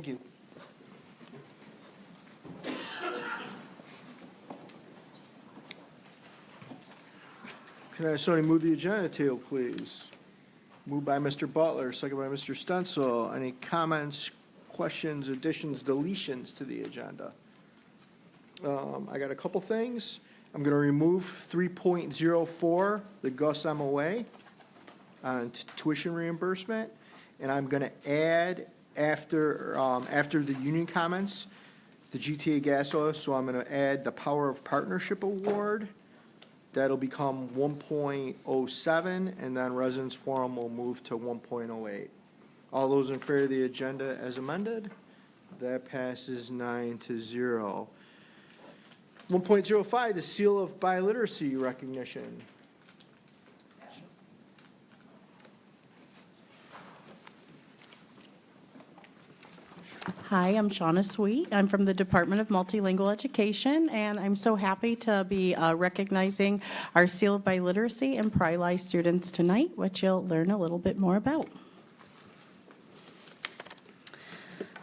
Thank you. Can I have somebody move the agenda table, please? Moved by Mr. Butler, second by Mr. Stencil. Any comments, questions, additions, deletions to the agenda? I got a couple things. I'm going to remove 3.04, the Gus MOA, on tuition reimbursement, and I'm going to add after the union comments, the GTA gas oil, so I'm going to add the Power of Partnership Award. That'll become 1.07, and then residence forum will move to 1.08. All those in favor of the agenda as amended? That passes 9-0. 1.05, the seal of biliteracy recognition. Hi, I'm Shauna Sweet. I'm from the Department of Multilingual Education, and I'm so happy to be recognizing our Seal of Biliteracy and PRILI students tonight, which you'll learn a little bit more about.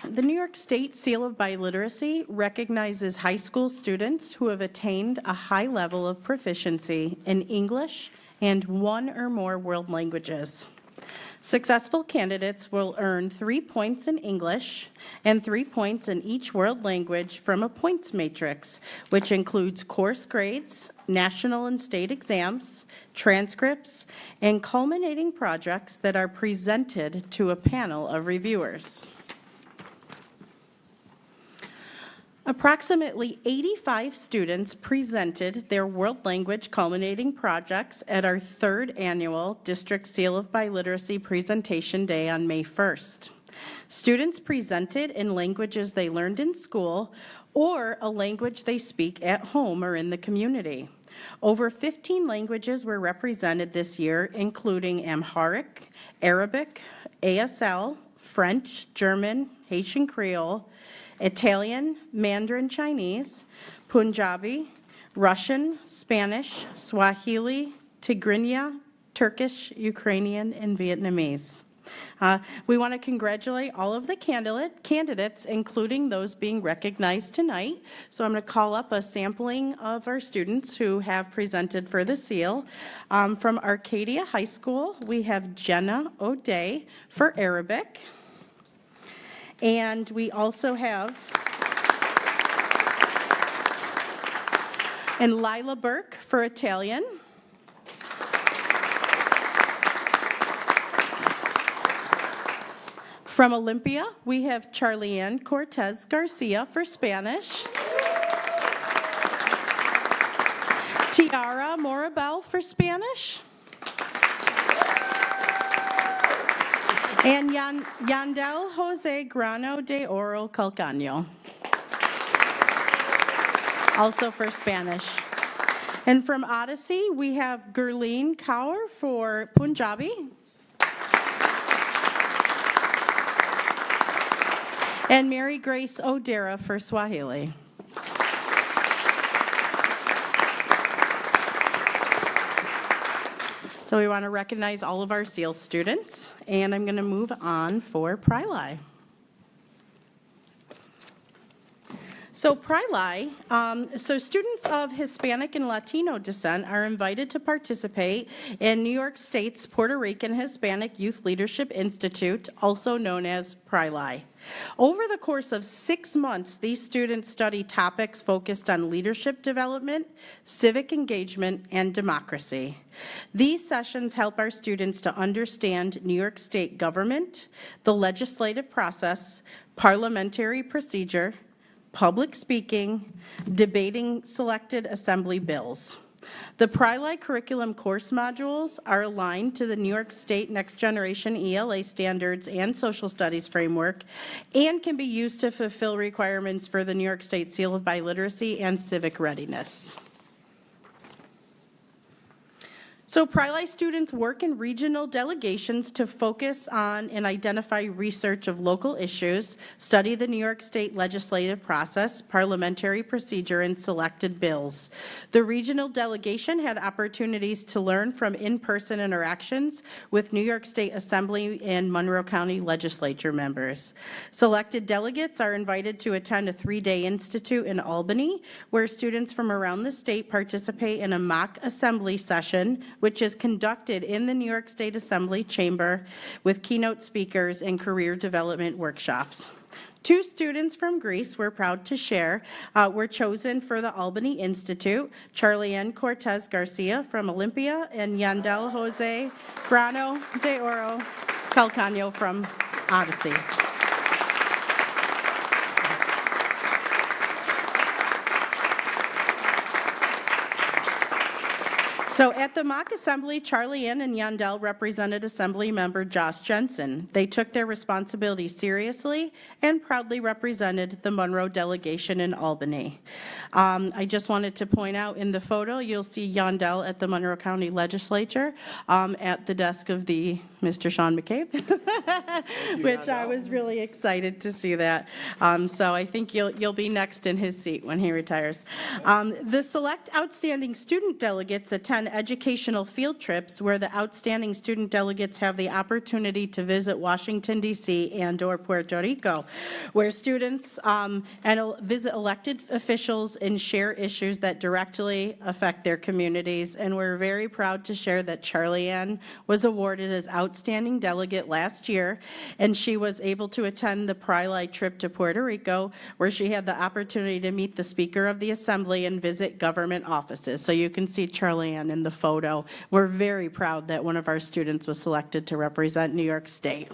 The New York State Seal of Biliteracy recognizes high school students who have attained a high level of proficiency in English and one or more world languages. Successful candidates will earn 3 points in English and 3 points in each world language from a points matrix, which includes course grades, national and state exams, transcripts, and culminating projects that are presented to a panel of reviewers. Approximately 85 students presented their world language culminating projects at our third annual District Seal of Biliteracy Presentation Day on May 1st. Students presented in languages they learned in school or a language they speak at home or in the community. Over 15 languages were represented this year, including Amharic, Arabic, ASL, French, German, Haitian Creole, Italian, Mandarin Chinese, Punjabi, Russian, Spanish, Swahili, Tigrinya, Turkish, Ukrainian, and Vietnamese. We want to congratulate all of the candidates, including those being recognized tonight. So I'm going to call up a sampling of our students who have presented for the seal. From Arcadia High School, we have Jenna O'Day for Arabic. And we also have Lila Burke for Italian. From Olympia, we have Charlianne Cortez Garcia for Spanish. Tiara Morabel for Spanish. And Yandel Jose Grano de Oro Calcaño, also for Spanish. And from Odyssey, we have Gurleen Kaur for Punjabi. And Mary Grace O'Dara for Swahili. So we want to recognize all of our SEAL students, and I'm going to move on for PRILI. So PRILI, so students of Hispanic and Latino descent are invited to participate in New York State's Puerto Rican Hispanic Youth Leadership Institute, also known as PRILI. Over the course of 6 months, these students study topics focused on leadership development, civic engagement, and democracy. These sessions help our students to understand New York State government, the legislative process, parliamentary procedure, public speaking, debating selected assembly bills. The PRILI curriculum course modules are aligned to the New York State Next Generation ELA standards and social studies framework and can be used to fulfill requirements for the New York State Seal of Biliteracy and civic readiness. So Pri students work in regional delegations to focus on and identify research of local issues, study the New York State legislative process, parliamentary procedure, and selected bills. The regional delegation had opportunities to learn from in-person interactions with New York State Assembly and Monroe County legislature members. Selected delegates are invited to attend a 3-day institute in Albany, where students from around the state participate in a mock assembly session, which is conducted in the New York State Assembly chamber with keynote speakers and career development workshops. 2 students from Greece, we're proud to share, were chosen for the Albany Institute, Charlie-Ann Cortez Garcia from Olympia and Yandel Jose Grano de Oro Calcano from Odyssey. So at the mock assembly, Charlie-Ann and Yandel represented Assembly Member Josh Jensen. They took their responsibility seriously and proudly represented the Monroe delegation in Albany. I just wanted to point out in the photo, you'll see Yandel at the Monroe County Legislature at the desk of the Mr. Sean McCabe, which I was really excited to see that. So I think you'll be next in his seat when he retires. The select outstanding student delegates attend educational field trips where the outstanding student delegates have the opportunity to visit Washington, D.C. and/or Puerto Rico, where students visit elected officials and share issues that directly affect their communities. And we're very proud to share that Charlie-Ann was awarded as outstanding delegate last year, and she was able to attend the Pri trip to Puerto Rico, where she had the opportunity to meet the Speaker of the Assembly and visit government offices. So you can see Charlie-Ann in the photo. We're very proud that one of our students was selected to represent New York State.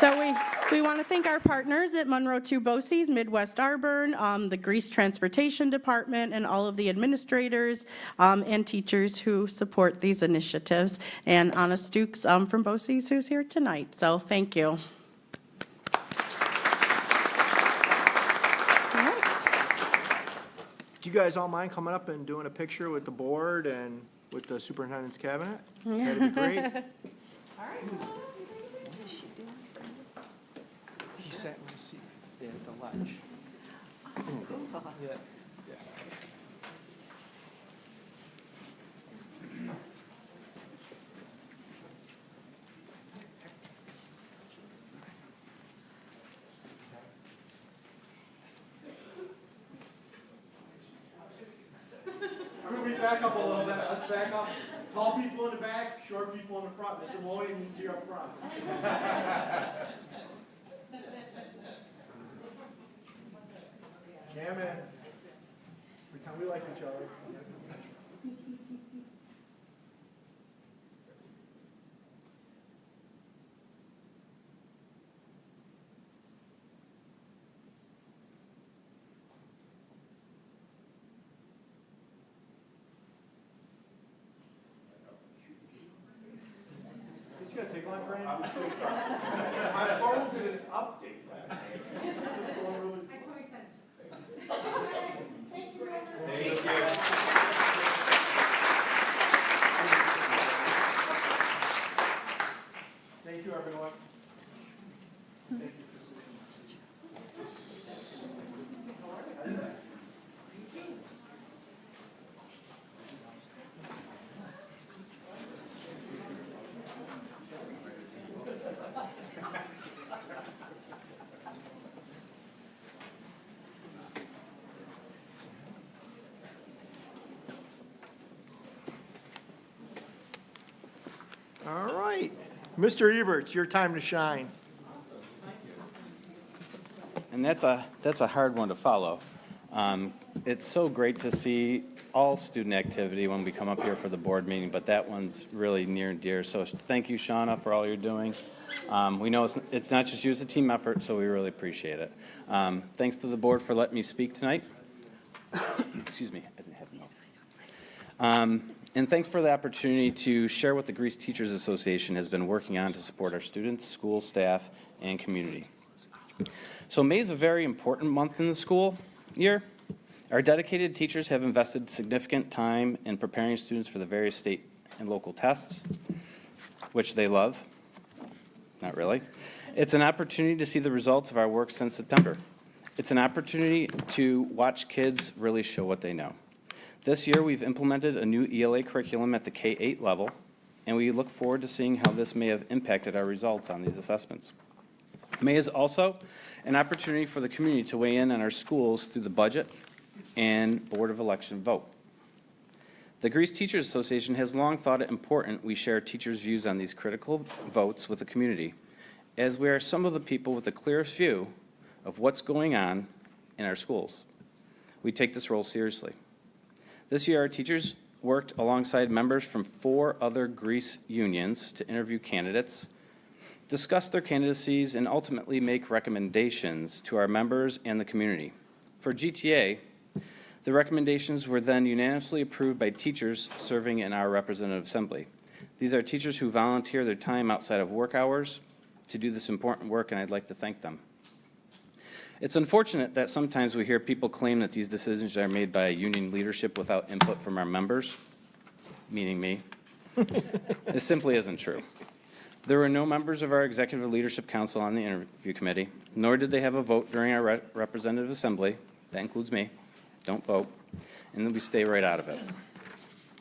So we want to thank our partners at Monroe 2 BOCES, Midwest Arborn, the Grease Transportation Department, and all of the administrators and teachers who support these initiatives, and Anna Stukes from BOCES, who's here tonight. So thank you. Do you guys all mind coming up and doing a picture with the board and with the superintendent's cabinet? That'd be great. All right. He sat in my seat at the lunch. Yeah. I'm gonna back up a little bit. Let's back up. Tall people in the back, short people in the front. Mr. Williams, you're up front. Yeah, man. Pretend we like each other. He's gonna take one, Brandon. I'm so sorry. My phone did an update last night. It's just going really slow. Thank you. Thank you, everyone. Thank you. All right. Mr. Ebert, it's your time to shine. And that's a hard one to follow. It's so great to see all student activity when we come up here for the board meeting, but that one's really near and dear. So thank you, Shauna, for all you're doing. We know it's not just you, it's a team effort, so we really appreciate it. Thanks to the board for letting me speak tonight. Excuse me, I didn't have a note. And thanks for the opportunity to share what the Grease Teachers Association has been working on to support our students, school staff, and community. So May is a very important month in the school year. Our dedicated teachers have invested significant time in preparing students for the various state and local tests, which they love. Not really. It's an opportunity to see the results of our work since September. It's an opportunity to watch kids really show what they know. This year, we've implemented a new ELA curriculum at the K-8 level, and we look forward to seeing how this may have impacted our results on these assessments. May is also an opportunity for the community to weigh in on our schools through the budget and Board of Election vote. The Greece Teachers Association has long thought it important we share teachers' views on these critical votes with the community, as we are some of the people with the clearest view of what's going on in our schools. We take this role seriously. This year, our teachers worked alongside members from 4 other Greece unions to interview candidates, discuss their candidacies, and ultimately make recommendations to our members and the community. For GTA, the recommendations were then unanimously approved by teachers serving in our representative assembly. These are teachers who volunteer their time outside of work hours to do this important work, and I'd like to thank them. It's unfortunate that sometimes we hear people claim that these decisions are made by union leadership without input from our members, meaning me. This simply isn't true. There were no members of our Executive Leadership Council on the interview committee, nor did they have a vote during our representative assembly. That includes me. Don't vote. And then we stay right out of it.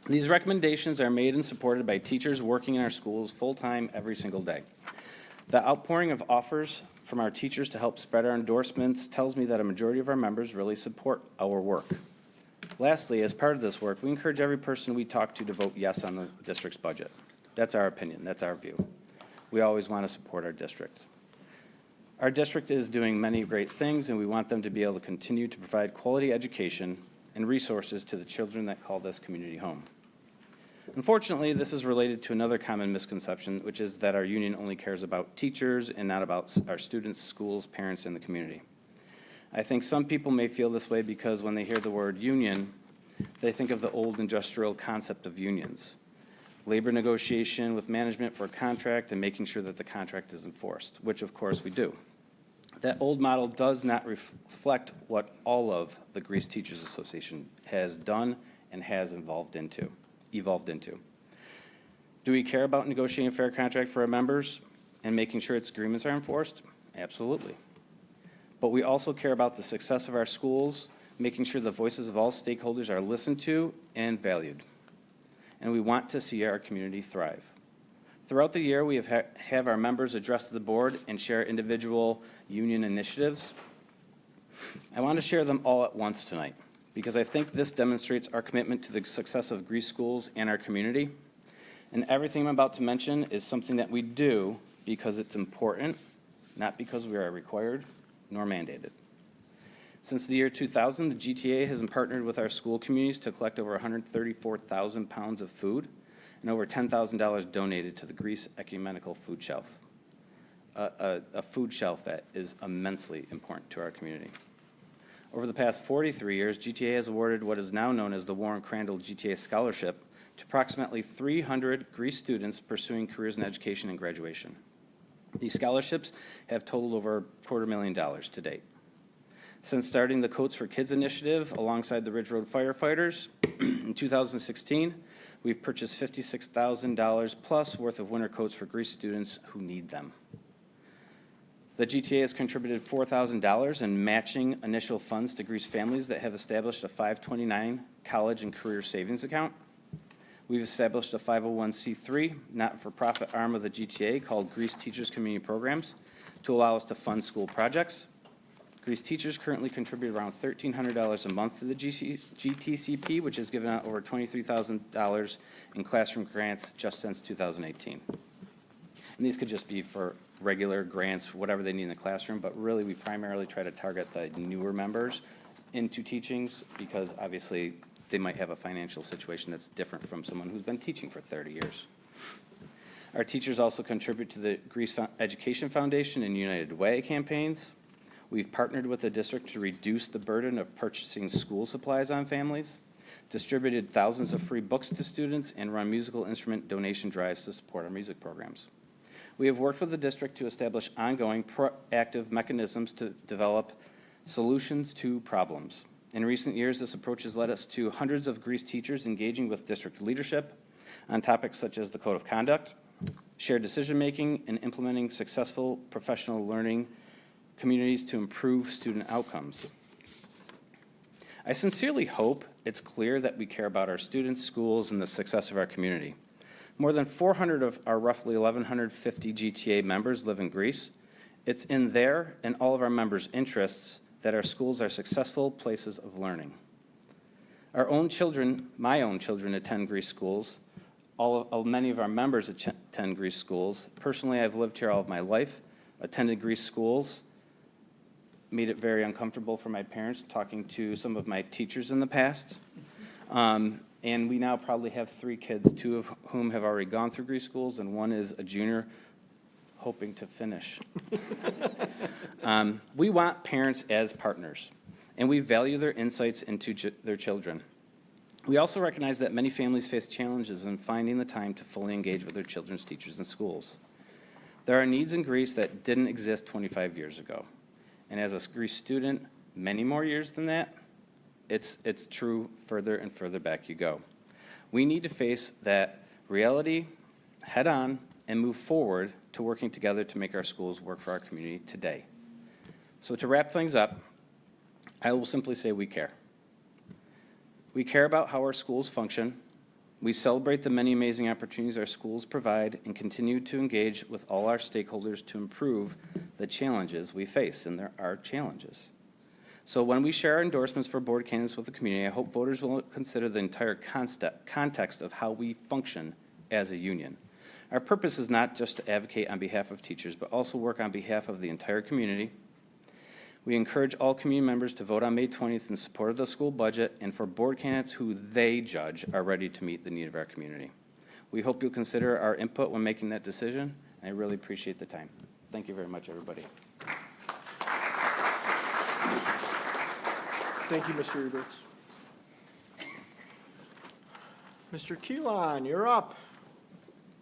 These recommendations are made and supported by teachers working in our schools full-time every single day. The outpouring of offers from our teachers to help spread our endorsements tells me that a majority of our members really support our work. Lastly, as part of this work, we encourage every person we talk to vote yes on the district's budget. That's our opinion. That's our view. We always want to support our district. Our district is doing many great things, and we want them to be able to continue to provide quality education and resources to the children that call this community home. Unfortunately, this is related to another common misconception, which is that our union only cares about teachers and not about our students, schools, parents, and the community. I think some people may feel this way because when they hear the word union, they think of the old industrial concept of unions. Labor negotiation with management for a contract and making sure that the contract is enforced, which of course we do. That old model does not reflect what all of the Greece Teachers Association has done and has evolved into. Do we care about negotiating a fair contract for our members and making sure its agreements are enforced? Absolutely. But we also care about the success of our schools, making sure the voices of all stakeholders are listened to and valued. And we want to see our community thrive. Throughout the year, we have our members address the board and share individual union initiatives. I want to share them all at once tonight because I think this demonstrates our commitment to the success of Greece schools and our community. And everything I'm about to mention is something that we do because it's important, not because we are required nor mandated. Since the year 2000, the GTA has partnered with our school communities to collect over 134,000 pounds of food and over $10,000 donated to the Greece Ecumenical Food Shelf, a food shelf that is immensely important to our community. Over the past 43 years, GTA has awarded what is now known as the Warren Crandall GTA Scholarship to approximately 300 Greece students pursuing careers in education and graduation. These scholarships have totaled over $250,000 to date. Since starting the Coats for Kids initiative alongside the Ridge Road firefighters in 2016, we've purchased $56,000 plus worth of winter coats for Greece students who need them. The GTA has contributed $4,000 in matching initial funds to Greece families that have established a 529 college and career savings account. We've established a 501c3 not-for-profit arm of the GTA called Greece Teachers Community Programs to allow us to fund school projects. Greece teachers currently contribute around $1,300 a month to the GTCP, which has given out over $23,000 in classroom grants just since 2018. And these could just be for regular grants, whatever they need in the classroom, but really we primarily try to target the newer members into teachings because obviously they might have a financial situation that's different from someone who's been teaching for 30 years. Our teachers also contribute to the Greece Education Foundation and United Way campaigns. We've partnered with the district to reduce the burden of purchasing school supplies on families, distributed thousands of free books to students, and run musical instrument donation drives to support our music programs. We have worked with the district to establish ongoing proactive mechanisms to develop solutions to problems. In recent years, this approach has led us to hundreds of Greece teachers engaging with district leadership on topics such as the code of conduct, shared decision-making, and implementing successful professional learning communities to improve student outcomes. I sincerely hope it's clear that we care about our students, schools, and the success of our community. More than 400 of our roughly 1,150 GTA members live in Greece. It's in their and all of our members' interests that our schools are successful places of learning. Our own children, my own children, attend Greece schools. Many of our members attend Greece schools. Personally, I've lived here all of my life, attended Greece schools, made it very uncomfortable for my parents talking to some of my teachers in the past. And we now probably have 3 kids, 2 of whom have already gone through Greece schools, and 1 is a junior hoping to finish. We want parents as partners, and we value their insights into their children. We also recognize that many families face challenges in finding the time to fully engage with their children's teachers and schools. There are needs in Greece that didn't exist 25 years ago. And as a Greece student, many more years than that, it's true further and further back you go. We need to face that reality head on and move forward to working together to make our schools work for our community today. So to wrap things up, I will simply say we care. We care about how our schools function. We celebrate the many amazing opportunities our schools provide and continue to engage with all our stakeholders to improve the challenges we face, and there are challenges. So when we share our endorsements for board candidates with the community, I hope voters will consider the entire context of how we function as a union. Our purpose is not just to advocate on behalf of teachers, but also work on behalf of the entire community. We encourage all community members to vote on May 20th in support of the school budget and for board candidates who they judge are ready to meet the need of our community. We hope you'll consider our input when making that decision, and I really appreciate the time. Thank you very much, everybody. Thank you, Mr. Eberts. Mr. Keelan, you're up.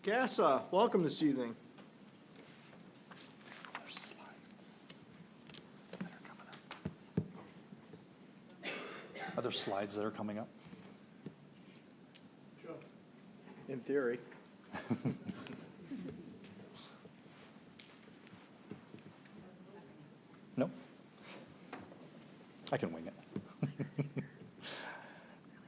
GASA, welcome this evening. Are there slides that are coming up? Sure. In theory. No? I can wing it.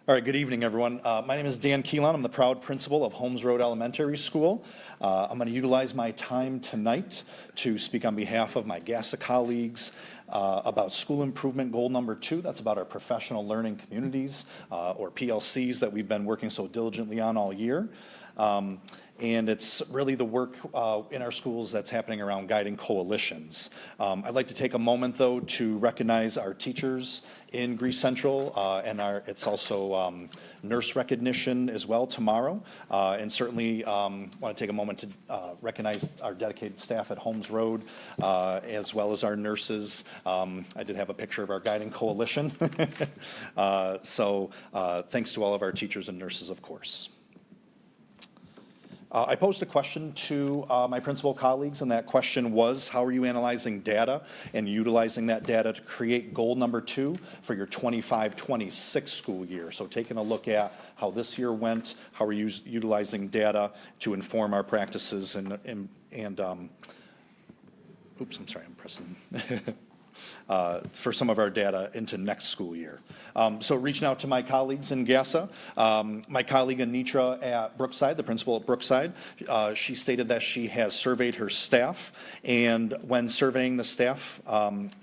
All right, good evening, everyone. My name is Dan Keelan. I'm the proud principal of Holmes Road Elementary School. I'm going to utilize my time tonight to speak on behalf of my GASA colleagues about school improvement goal number 2. That's about our professional learning communities, or PLCs, that we've been working so diligently on all year. And it's really the work in our schools that's happening around guiding coalitions. I'd like to take a moment, though, to recognize our teachers in Greece Central, and it's also nurse recognition as well tomorrow. And certainly want to take a moment to recognize our dedicated staff at Holmes Road, as well as our nurses. I did have a picture of our guiding coalition. So thanks to all of our teachers and nurses, of course. I posed a question to my principal colleagues, and that question was, how are you analyzing data and utilizing that data to create goal number 2 for your 25-26 school year? So taking a look at how this year went, how are you utilizing data to inform our practices and oops, I'm sorry, I'm pressing. For some of our data into next school year. So reaching out to my colleagues in GASA, my colleague Anitra at Brookside, the principal at Brookside, she stated that she has surveyed her staff, and when surveying the staff,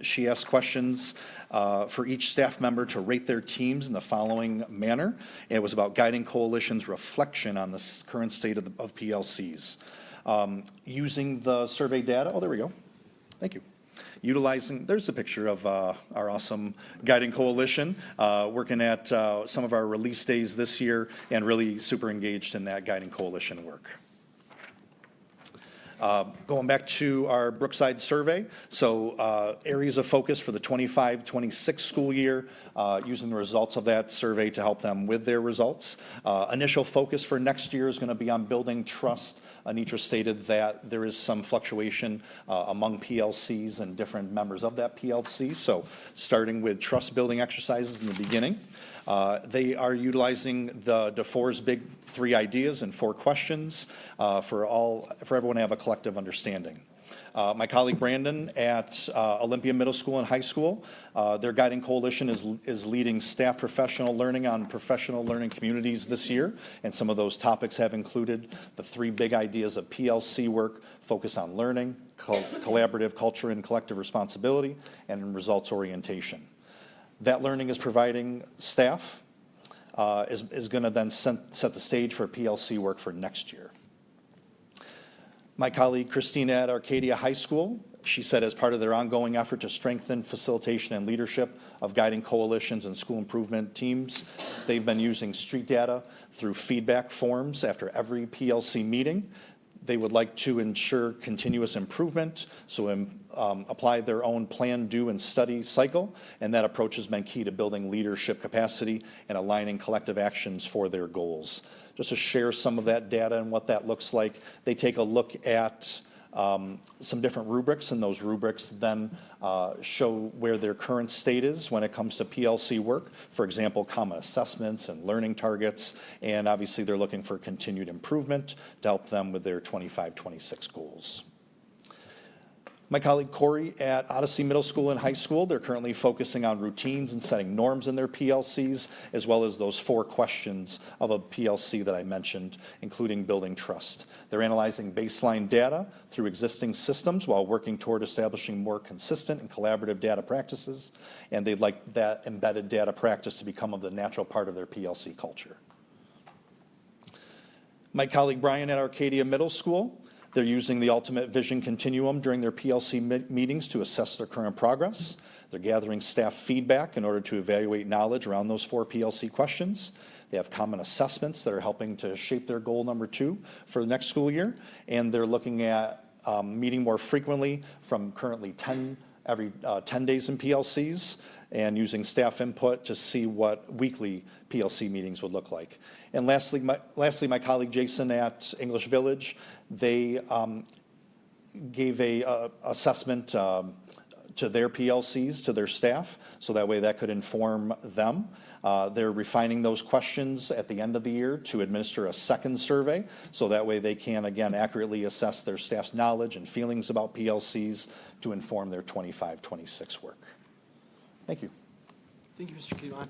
she asked questions for each staff member to rate their teams in the following manner. It was about guiding coalition's reflection on the current state of PLCs. Using the survey data, oh, there we go. Thank you. Utilizing, there's a picture of our awesome guiding coalition, working at some of our release days this year and really super engaged in that guiding coalition work. Going back to our Brookside survey, so areas of focus for the 25-26 school year, using the results of that survey to help them with their results. Initial focus for next year is going to be on building trust Anitra stated that there is some fluctuation among PLCs and different members of that PLC. So starting with trust building exercises in the beginning, they are utilizing the DeFore's big 3 ideas and 4 questions for everyone to have a collective understanding. My colleague Brandon at Olympia Middle School and High School, their guiding coalition is leading staff professional learning on professional learning communities this year, and some of those topics have included the 3 big ideas of PLC work: focus on learning, collaborative culture and collective responsibility, and results orientation. That learning is providing staff, is going to then set the stage for PLC work for next year. My colleague Christina at Arcadia High School, she said as part of their ongoing effort to strengthen facilitation and leadership of guiding coalitions and school improvement teams, they've been using street data through feedback forms after every PLC meeting. They would like to ensure continuous improvement, so apply their own plan, do, and study cycle, and that approach has been key to building leadership capacity and aligning collective actions for their goals. Just to share some of that data and what that looks like, they take a look at some different rubrics, and those rubrics then show where their current state is when it comes to PLC work. For example, common assessments and learning targets, and obviously they're looking for continued improvement to help them with their 25-26 goals. My colleague Corey at Odyssey Middle School and High School, they're currently focusing on routines and setting norms in their PLCs, as well as those 4 questions of a PLC that I mentioned, including building trust. They're analyzing baseline data through existing systems while working toward establishing more consistent and collaborative data practices, and they'd like that embedded data practice to become the natural part of their PLC culture. My colleague Brian at Arcadia Middle School, they're using the Ultimate Vision Continuum during their PLC meetings to assess their current progress. They're gathering staff feedback in order to evaluate knowledge around those 4 PLC questions. They have common assessments that are helping to shape their goal number 2 for the next school year. And they're looking at meeting more frequently from currently every 10 days in PLCs, and using staff input to see what weekly PLC meetings would look like. And lastly, my colleague Jason at English Village, they gave a assessment to their PLCs, to their staff, so that way that could inform them. They're refining those questions at the end of the year to administer a second survey, so that way they can, again, accurately assess their staff's knowledge and feelings about PLCs to inform their 25-26 work. Thank you. Thank you, Mr. Keelan.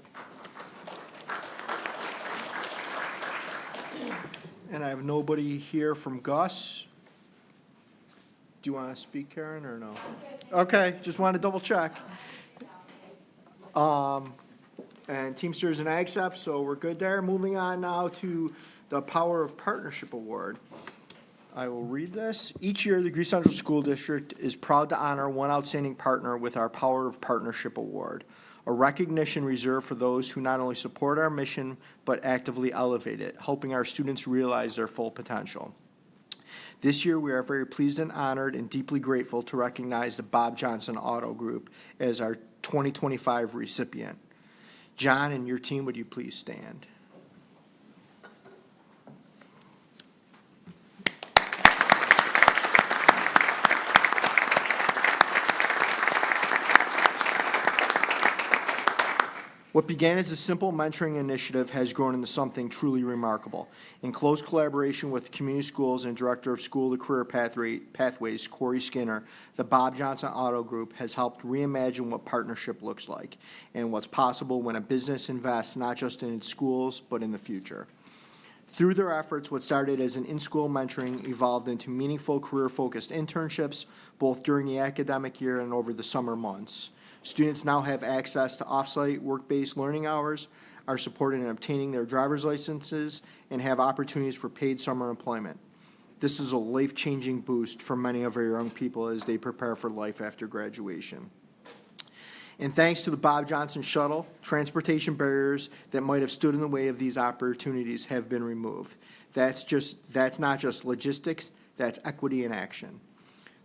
And I have nobody here from Gus. Do you want to speak, Karen, or no? Okay, just wanted to double check. And Teamsters and AgSep, so we're good there. Moving on now to the Power of Partnership Award. I will read this. Each year, the Greece Central School District is proud to honor one outstanding partner with our Power of Partnership Award, a recognition reserved for those who not only support our mission, but actively elevate it, helping our students realize their full potential. This year, we are very pleased and honored and deeply grateful to recognize the Bob Johnson Auto Group as our 2025 recipient. John and your team, would you please stand? What began as a simple mentoring initiative has grown into something truly remarkable. In close collaboration with community schools and Director of School to Career Pathways, Corey Skinner, the Bob Johnson Auto Group has helped reimagine what partnership looks like and what's possible when a business invests not just in its schools, but in the future. Through their efforts, what started as an in-school mentoring evolved into meaningful career-focused internships, both during the academic year and over the summer months. Students now have access to off-site work-based learning hours, are supported in obtaining their driver's licenses, and have opportunities for paid summer employment. This is a life-changing boost for many of our young people as they prepare for life after graduation. And thanks to the Bob Johnson Shuttle, transportation barriers that might have stood in the way of these opportunities have been removed. That's not just logistics, that's equity in action.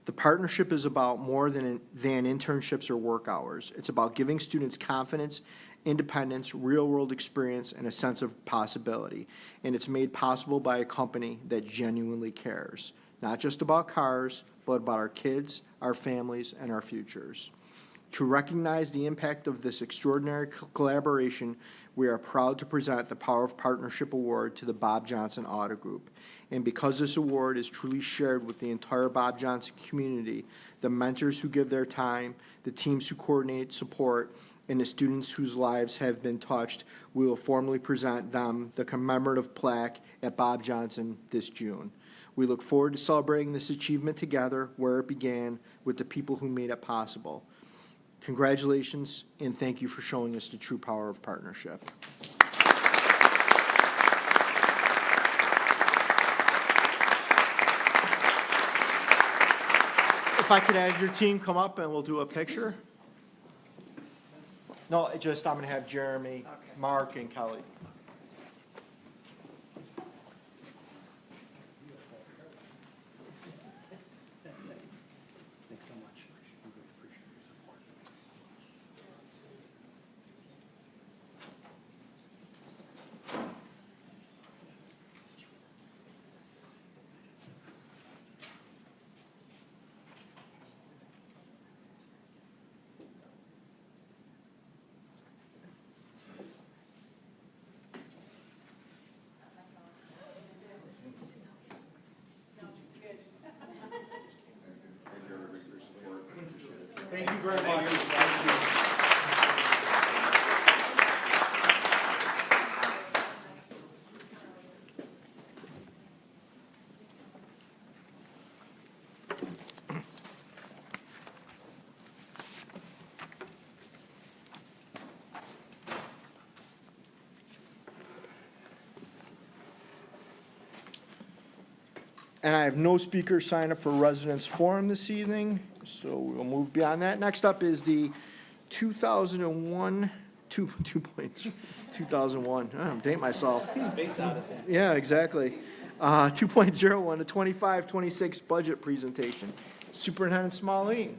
The partnership is about more than internships or work hours. It's about giving students confidence, independence, real-world experience, and a sense of possibility. And it's made possible by a company that genuinely cares, not just about cars, but about our kids, our families, and our futures. To recognize the impact of this extraordinary collaboration, we are proud to present the Power of Partnership Award to the Bob Johnson Auto Group. And because this award is truly shared with the entire Bob Johnson community, the mentors who give their time, the teams who coordinate support, and the students whose lives have been touched, we will formally present them the commemorative plaque at Bob Johnson this June. We look forward to celebrating this achievement together where it began with the people who made it possible. Congratulations, and thank you for showing us the true power of partnership. If I could have your team come up and we'll do a picture. No, I'm going to have Jeremy, Mark, and Kelly. Thanks so much. I really appreciate your support. Thank you very much. Thank you. And I have no speakers signed up for residents forum this evening, so we'll move beyond that. Next up is the 2001, 2001, I'm dating myself. Space Odyssey. Yeah, exactly. 2.01, the 25-26 budget presentation. Superintendent Smalley.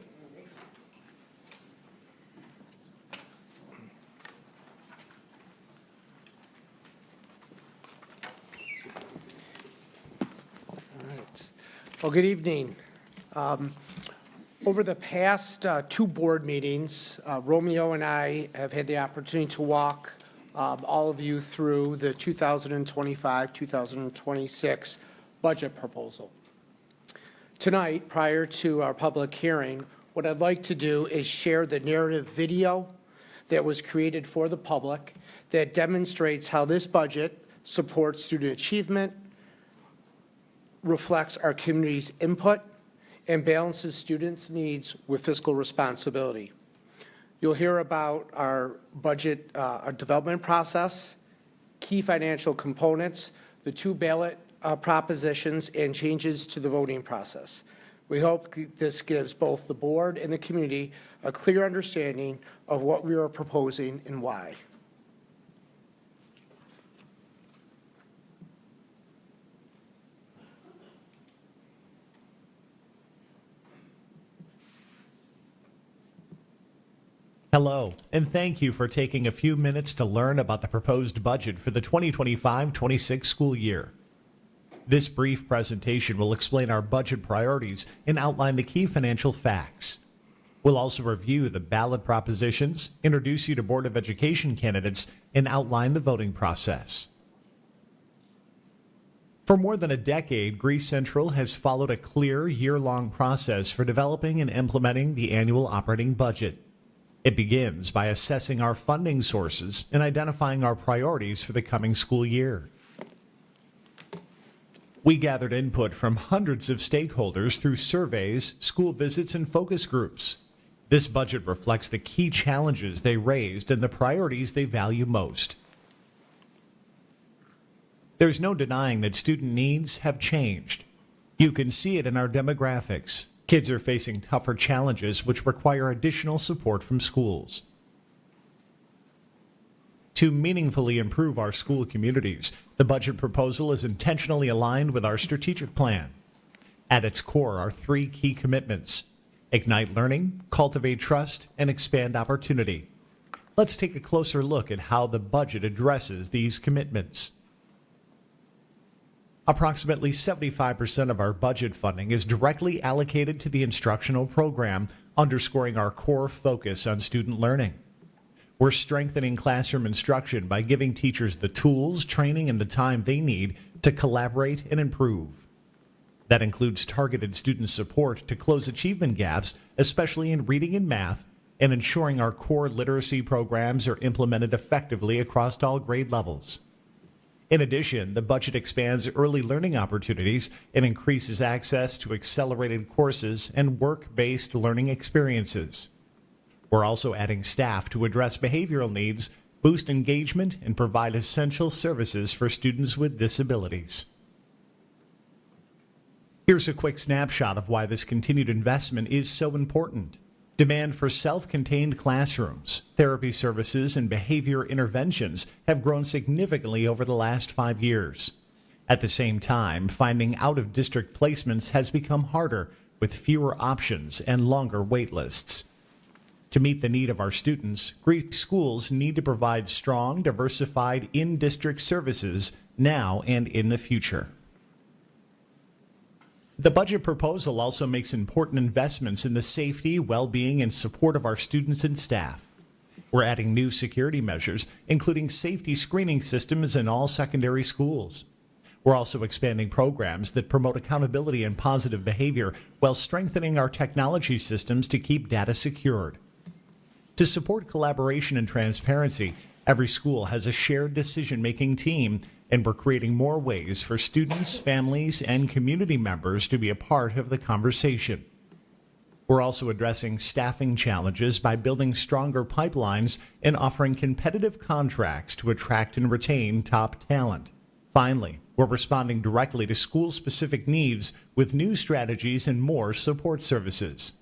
Well, good evening. Over the past two board meetings, Romeo and I have had the opportunity to walk all of you through the 2025-2026 budget proposal. Tonight, prior to our public hearing, what I'd like to do is share the narrative video that was created for the public that demonstrates how this budget supports student achievement, reflects our community's input, and balances students' needs with fiscal responsibility. You'll hear about our budget our development process, key financial components, the two ballot propositions, and changes to the voting process. We hope this gives both the board and the community a clear understanding of what we are proposing and why. Hello, and thank you for taking a few minutes to learn about the proposed budget for the 2025-26 school year. This brief presentation will explain our budget priorities and outline the key financial facts. We'll also review the ballot propositions, introduce you to Board of Education candidates, and outline the voting process. For more than a decade, Greece Central has followed a clear year-long process for developing and implementing the annual operating budget. It begins by assessing our funding sources and identifying our priorities for the coming school year. We gathered input from hundreds of stakeholders through surveys, school visits, and focus groups. This budget reflects the key challenges they raised and the priorities they value most. There's no denying that student needs have changed. You can see it in our demographics. Kids are facing tougher challenges which require additional support from schools. To meaningfully improve our school communities, the budget proposal is intentionally aligned with our strategic plan. At its core are three key commitments: ignite learning, cultivate trust, and expand opportunity. Let's take a closer look at how the budget addresses these commitments. Approximately 75% of our budget funding is directly allocated to the instructional program, underscoring our core focus on student learning. We're strengthening classroom instruction by giving teachers the tools, training, and the time they need to collaborate and improve. That includes targeted student support to close achievement gaps, especially in reading and math, and ensuring our core literacy programs are implemented effectively across all grade levels. In addition, the budget expands early learning opportunities and increases access to accelerated courses and work-based learning experiences. We're also adding staff to address behavioral needs, boost engagement, and provide essential services for students with disabilities. Here's a quick snapshot of why this continued investment is so important. Demand for self-contained classrooms, therapy services, and behavior interventions have grown significantly over the last 5 years. At the same time, finding out-of-district placements has become harder with fewer options and longer wait lists. To meet the need of our students, Greek schools need to provide strong, diversified in-district services now and in the future. The budget proposal also makes important investments in the safety, well-being, and support of our students and staff. We're adding new security measures, including safety screening systems in all secondary schools. We're also expanding programs that promote accountability and positive behavior while strengthening our technology systems to keep data secured. To support collaboration and transparency, every school has a shared decision-making team, and we're creating more ways for students, families, and community members to be a part of the conversation. We're also addressing staffing challenges by building stronger pipelines and offering competitive contracts to attract and retain top talent. Finally, we're responding directly to school-specific needs with new strategies and more support services.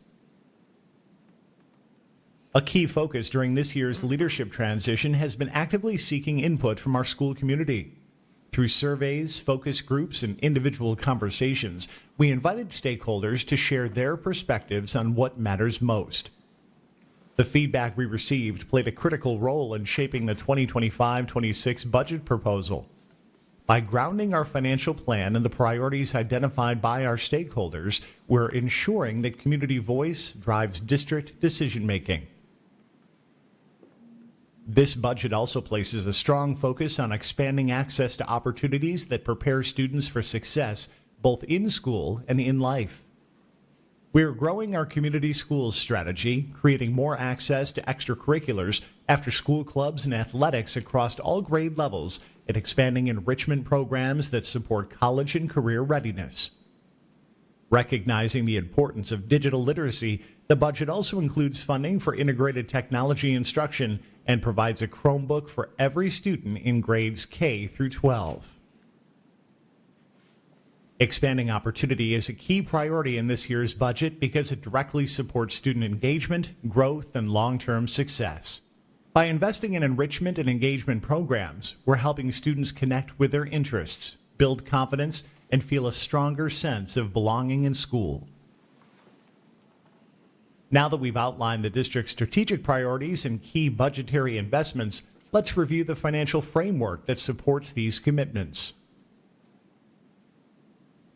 A key focus during this year's leadership transition has been actively seeking input from our school community. Through surveys, focus groups, and individual conversations, we invited stakeholders to share their perspectives on what matters most. The feedback we received played a critical role in shaping the 2025-26 budget proposal. By grounding our financial plan in the priorities identified by our stakeholders, we're ensuring that community voice drives district decision-making. This budget also places a strong focus on expanding access to opportunities that prepare students for success both in school and in life. We are growing our community schools strategy, creating more access to extracurriculars, after-school clubs, and athletics across all grade levels, and expanding enrichment programs that support college and career readiness. Recognizing the importance of digital literacy, the budget also includes funding for integrated technology instruction and provides a Chromebook for every student in grades K through 12. Expanding opportunity is a key priority in this year's budget because it directly supports student engagement, growth, and long-term success. By investing in enrichment and engagement programs, we're helping students connect with their interests, build confidence, and feel a stronger sense of belonging in school. Now that we've outlined the district's strategic priorities and key budgetary investments, let's review the financial framework that supports these commitments.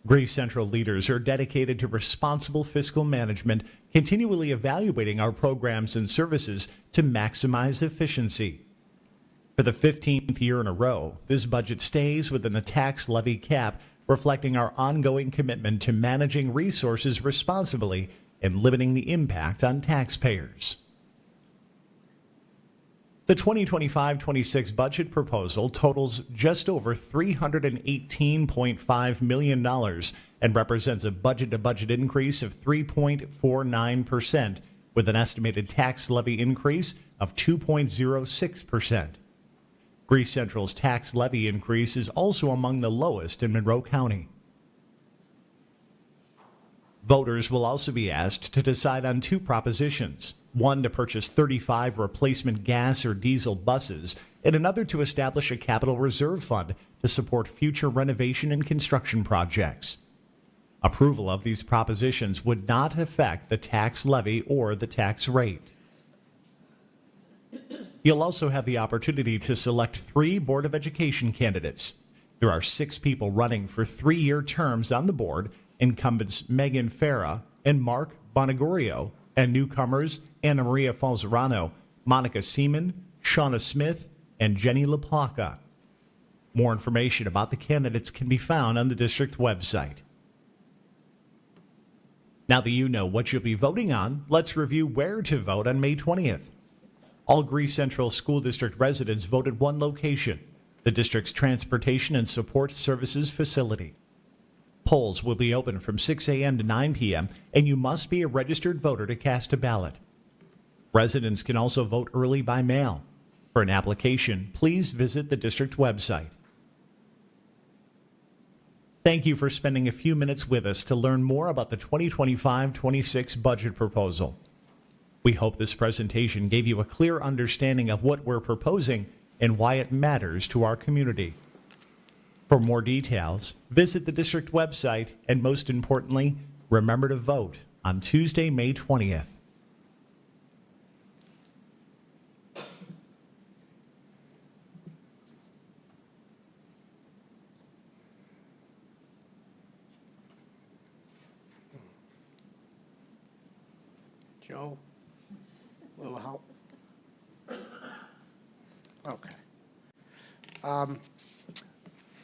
Grace Central leaders are dedicated to responsible fiscal management, continually evaluating our programs and services to maximize efficiency. For the 15th year in a row, this budget stays within the tax levy cap, reflecting our ongoing commitment to managing resources responsibly and limiting the impact on taxpayers. The 2025-26 budget proposal totals just over $318.5 million and represents a budget-to-budget increase of 3.49%, with an estimated tax levy increase of 2.06%. Greece Central's tax levy increase is also among the lowest in Monroe County. Voters will also be asked to decide on two propositions, one to purchase 35 replacement gas or diesel buses, and another to establish a capital reserve fund to support future renovation and construction projects. Approval of these propositions would not affect the tax levy or the tax rate. You'll also have the opportunity to select 3 Board of Education candidates. There are 6 people running for 3-year terms on the board, incumbents Megan Farah and Mark Bonagorio, and newcomers Anna Maria Falzerano, Monica Seaman, Shauna Smith, and Jenny LaPlaca. More information about the candidates can be found on the district website. Now that you know what you'll be voting on, let's review where to vote on May 20th. All Greece Central School District residents vote at one location, the district's Transportation and Support Services facility. Polls will be open from 6 a.m. to 9 p.m., and you must be a registered voter to cast a ballot. Residents can also vote early by mail. For an application, please visit the district website. Thank you for spending a few minutes with us to learn more about the 2025-26 budget proposal. We hope this presentation gave you a clear understanding of what we're proposing and why it matters to our community. For more details, visit the district website, and most importantly, remember to vote on Tuesday, May 20th. Joe, a little help? Okay.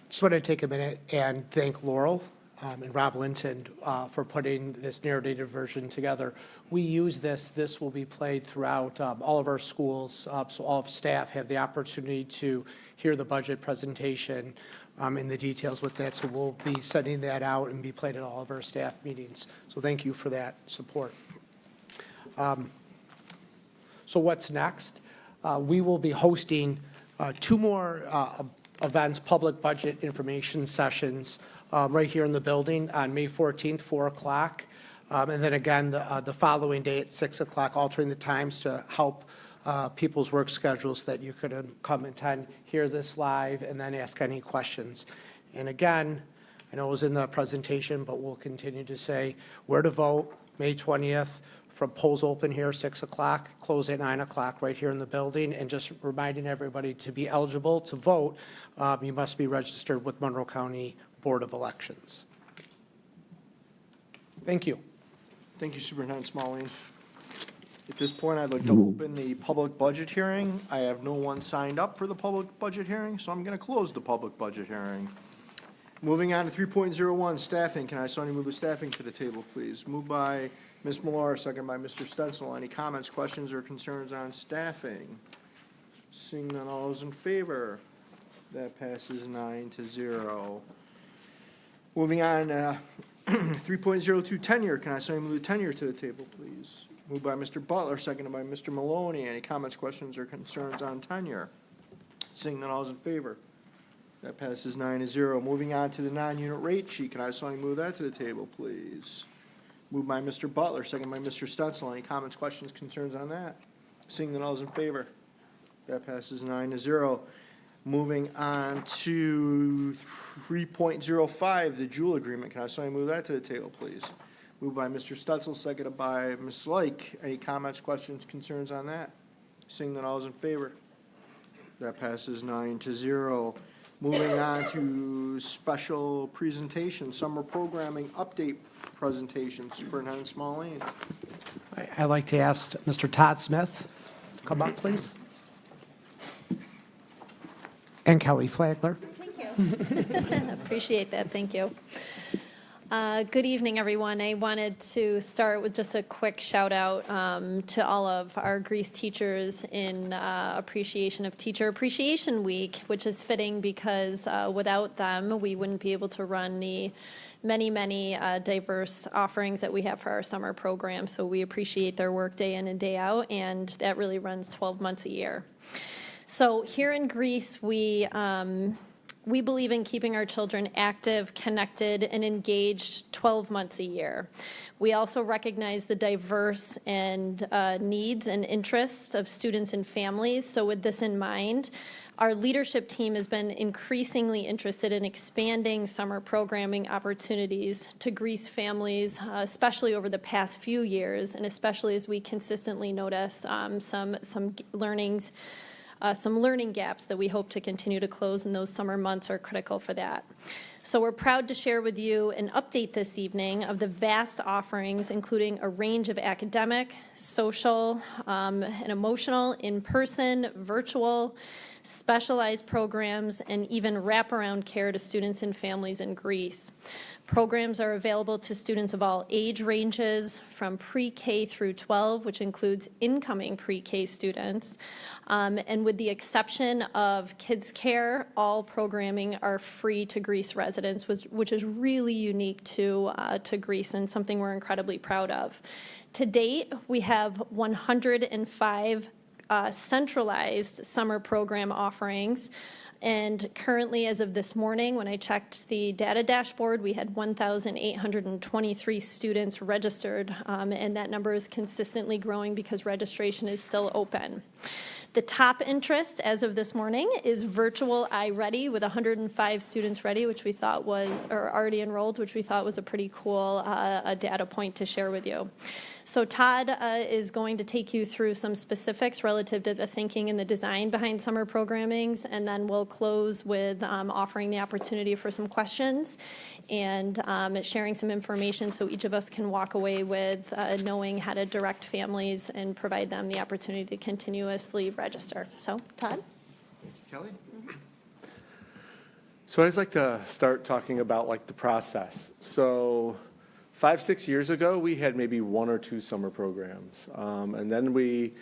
Just want to take a minute and thank Laurel and Rob Linton for putting this narrative version together. We use this will be played throughout all of our schools, so all of staff have the opportunity to hear the budget presentation and the details with that. So we'll be sending that out and be played at all of our staff meetings. So thank you for that support. So what's next? We will be hosting 2 more events, public budget information sessions right here in the building on May 14th, 4 o'clock. And then again, the following day at 6 o'clock, altering the times to help people's work schedules that you could come attend, hear this live, and then ask any questions. And again, I know it was in the presentation, but we'll continue to say where to vote, May 20th. From polls open here, 6 o'clock, close at 9 o'clock right here in the building. And just reminding everybody to be eligible to vote, you must be registered with Monroe County Board of Elections. Thank you. Thank you, Superintendent Smalling. At this point, I'd like to open the public budget hearing. I have no one signed up for the public budget hearing, so I'm going to close the public budget hearing. Moving on to 3.01, staffing. Can I somebody move the staffing to the table, please? Moved by Ms. Millar, second by Mr. Stencil. Any comments, questions, or concerns on staffing? Seeing none, all those in favor? That passes 9-0. Moving on, 3.02, tenure. Can I somebody move the tenure to the table, please? Moved by Mr. Butler, seconded by Mr. Maloney. Any comments, questions, or concerns on tenure? Seeing none, all those in favor? That passes 9-0. Moving on to the non-unit rate sheet. Can I somebody move that to the table, please? Moved by Mr. Butler, second by Mr. Stencil. Any comments, questions, concerns on that? Seeing that all is in favor, that passes 9-0. Moving on to 3.05, the Jewel Agreement. Can I somebody move that to the table, please? Moved by Mr. Stencil, seconded by Ms. Like. Any comments, questions, concerns on that? Seeing that all is in favor, that passes 9-0. Moving on to special presentation, summer programming update presentation. Superintendent Smalling. I'd like to ask Mr. Todd Smith to come up, please. And Kelly Flagler. Thank you. Appreciate that. Thank you. Good evening, everyone. I wanted to start with just a quick shout out to all of our Greece teachers in appreciation of Teacher Appreciation Week, which is fitting because without them, we wouldn't be able to run the many diverse offerings that we have for our summer program. So we appreciate their work day in and day out, and that really runs 12 months a year. So here in Greece, we We believe in keeping our children active, connected, and engaged 12 months a year. We also recognize the diverse and needs and interests of students and families. So with this in mind, our leadership team has been increasingly interested in expanding summer programming opportunities to Greece families, especially over the past few years, and especially as we consistently notice some learning gaps that we hope to continue to close, and those summer months are critical for that. So we're proud to share with you an update this evening of the vast offerings, including a range of academic, social, and emotional, in-person, virtual, specialized programs, and even wraparound care to students and families in Greece. Programs are available to students of all age ranges, from pre-K through 12, which includes incoming pre-K students. And with the exception of kids care, all programming are free to Greece residents, which is really unique to Greece and something we're incredibly proud of. To date, we have 105 centralized summer program offerings. And currently, as of this morning, when I checked the data dashboard, we had 1,823 students registered, and that number is consistently growing because registration is still open. The top interest as of this morning is virtual iReady with 105 students ready, which we thought was, or already enrolled, which we thought was a pretty cool data point to share with you. So Todd is going to take you through some specifics relative to the thinking and the design behind summer programmings, and then we'll close with offering the opportunity for some questions and sharing some information so each of us can walk away with knowing how to direct families and provide them the opportunity to continuously register. So, Todd? Thank you, Kelly. So I'd just like to start talking about like the process. So 5-6 years ago, we had maybe 1 or 2 summer programs. And then we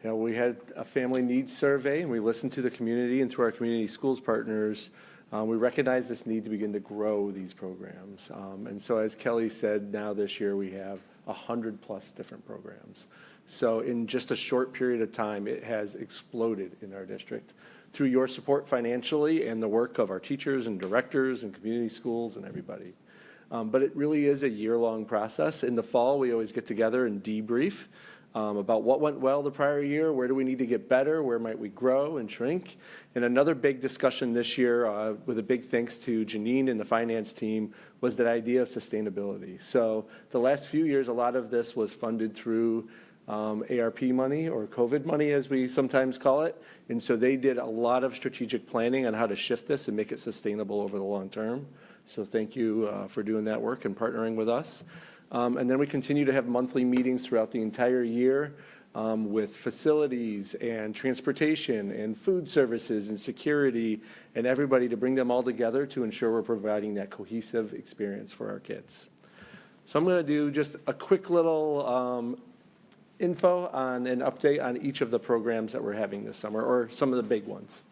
had a family needs survey, and we listened to the community, and through our community schools partners, we recognized this need to begin to grow these programs. And so as Kelly said, now this year we have 100+ different programs. So in just a short period of time, it has exploded in our district through your support financially and the work of our teachers and directors and community schools and everybody. But it really is a year-long process. In the fall, we always get together and debrief about what went well the prior year, where do we need to get better, where might we grow and shrink. And another big discussion this year, with a big thanks to Janine and the finance team, was that idea of sustainability. So the last few years, a lot of this was funded through ARP money, or COVID money as we sometimes call it. And so they did a lot of strategic planning on how to shift this and make it sustainable over the long term. So thank you for doing that work and partnering with us. And then we continue to have monthly meetings throughout the entire year with facilities and transportation and food services and security and everybody to bring them all together to ensure we're providing that cohesive experience for our kids. So I'm going to do just a quick little info on an update on each of the programs that we're having this summer, or some of the big ones.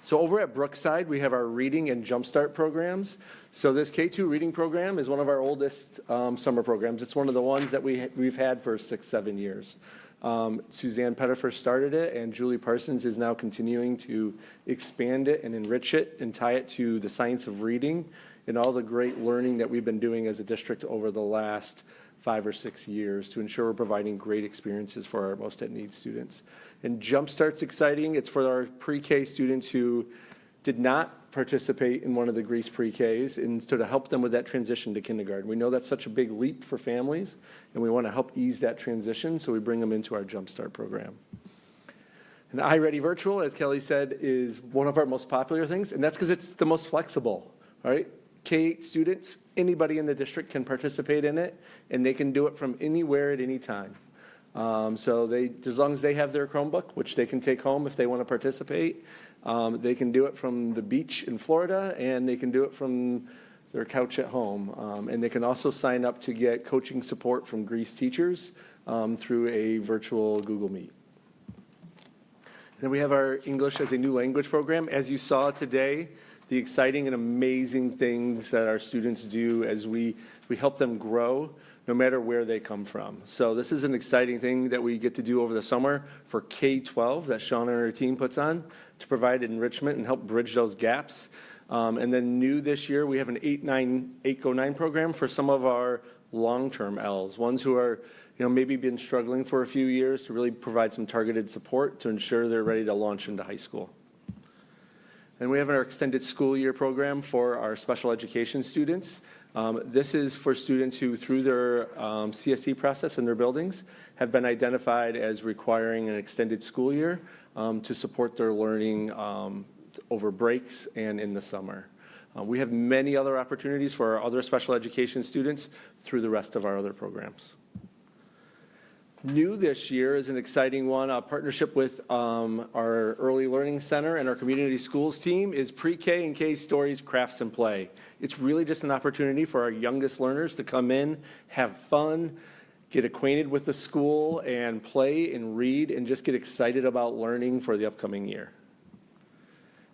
So over at Brookside, we have our reading and jumpstart programs. So this K2 reading program is one of our oldest summer programs. It's one of the ones that we've had for 6-7 years. Suzanne Pettifer started it, and Julie Parsons is now continuing to expand it and enrich it and tie it to the science of reading and all the great learning that we've been doing as a district over the last 5 or 6 years to ensure we're providing great experiences for our most at need students. And Jumpstart's exciting. It's for our pre-K students who did not participate in one of the Greece pre-Ks, and so to help them with that transition to kindergarten. We know that's such a big leap for families, and we want to help ease that transition, so we bring them into our Jumpstart program. And iReady Virtual, as Kelly said, is one of our most popular things, and that's because it's the most flexible, right? K-8 students, anybody in the district can participate in it, and they can do it from anywhere at any time. So as long as they have their Chromebook, which they can take home if they want to participate, they can do it from the beach in Florida, and they can do it from their couch at home. And they can also sign up to get coaching support from Greece teachers through a virtual Google Meet. Then we have our English as a New Language program. As you saw today, the exciting and amazing things that our students do as we help them grow no matter where they come from. So this is an exciting thing that we get to do over the summer for K-12 that Shauna and her team puts on to provide enrichment and help bridge those gaps. And then new this year, we have an 8-Go-9 program for some of our long-term Ls, ones who are, maybe been struggling for a few years, to really provide some targeted support to ensure they're ready to launch into high school. And we have our extended school year program for our special education students. This is for students who, through their CSE process in their buildings, have been identified as requiring an extended school year to support their learning over breaks and in the summer. We have many other opportunities for our other special education students through the rest of our other programs. New this year is an exciting one. A partnership with our Early Learning Center and our community schools team is Pre-K and K Stories, Crafts, and Play. It's really just an opportunity for our youngest learners to come in, have fun, get acquainted with the school, and play and read, and just get excited about learning for the upcoming year.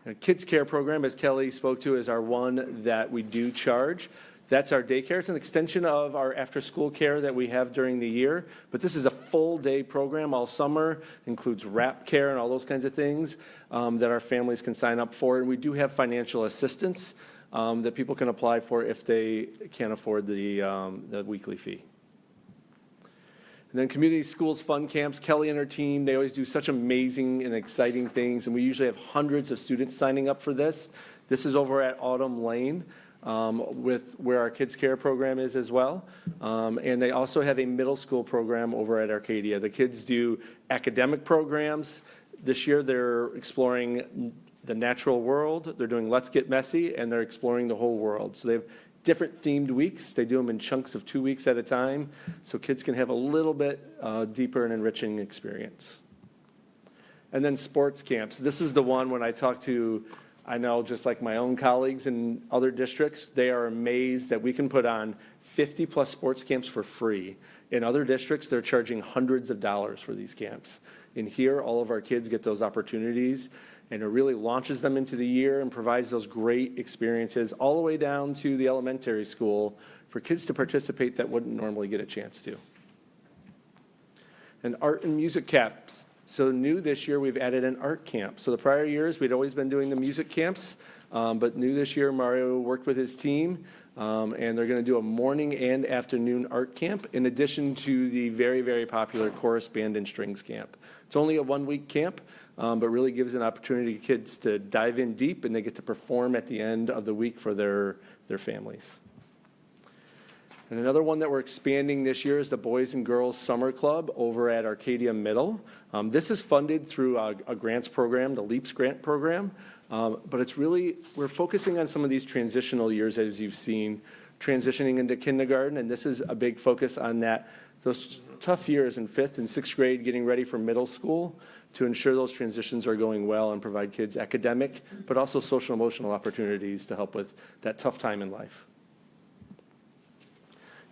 And a Kids Care program, as Kelly spoke to, is our one that we do charge. That's our daycare. It's an extension of our after-school care that we have during the year, but this is a full-day program all summer, includes wrap care and all those kinds of things that our families can sign up for. And we do have financial assistance that people can apply for if they can't afford the weekly fee. And then community schools fun camps. Kelly and her team, they always do such amazing and exciting things, and we usually have hundreds of students signing up for this. This is over at Autumn Lane. With where our Kids Care program is as well. And they also have a middle school program over at Arcadia. The kids do academic programs. This year they're exploring the natural world, they're doing Let's Get Messy, and they're exploring the whole world. So they have different themed weeks. They do them in chunks of 2 weeks at a time, so kids can have a little bit deeper and enriching experience. And then sports camps. This is the one when I talk to, I know just like my own colleagues in other districts, they are amazed that we can put on 50-plus sports camps for free. In other districts, they're charging hundreds of dollars for these camps. And here, all of our kids get those opportunities, and it really launches them into the year and provides those great experiences all the way down to the elementary school for kids to participate that wouldn't normally get a chance to. And art and music camps. So new this year, we've added an art camp. So the prior years, we'd always been doing the music camps, but new this year, Mario worked with his team, and they're going to do a morning and afternoon art camp in addition to the very, very popular chorus band and strings camp. It's only a one-week camp, but really gives an opportunity to kids to dive in deep, and they get to perform at the end of the week for their families. And another one that we're expanding this year is the Boys and Girls Summer Club over at Arcadia Middle. This is funded through a grants program, the LEAPS grant program, but it's really, we're focusing on some of these transitional years, as you've seen, transitioning into kindergarten, and this is a big focus on that, those tough years in 5th and 6th grade, getting ready for middle school, to ensure those transitions are going well and provide kids academic, but also social emotional opportunities to help with that tough time in life.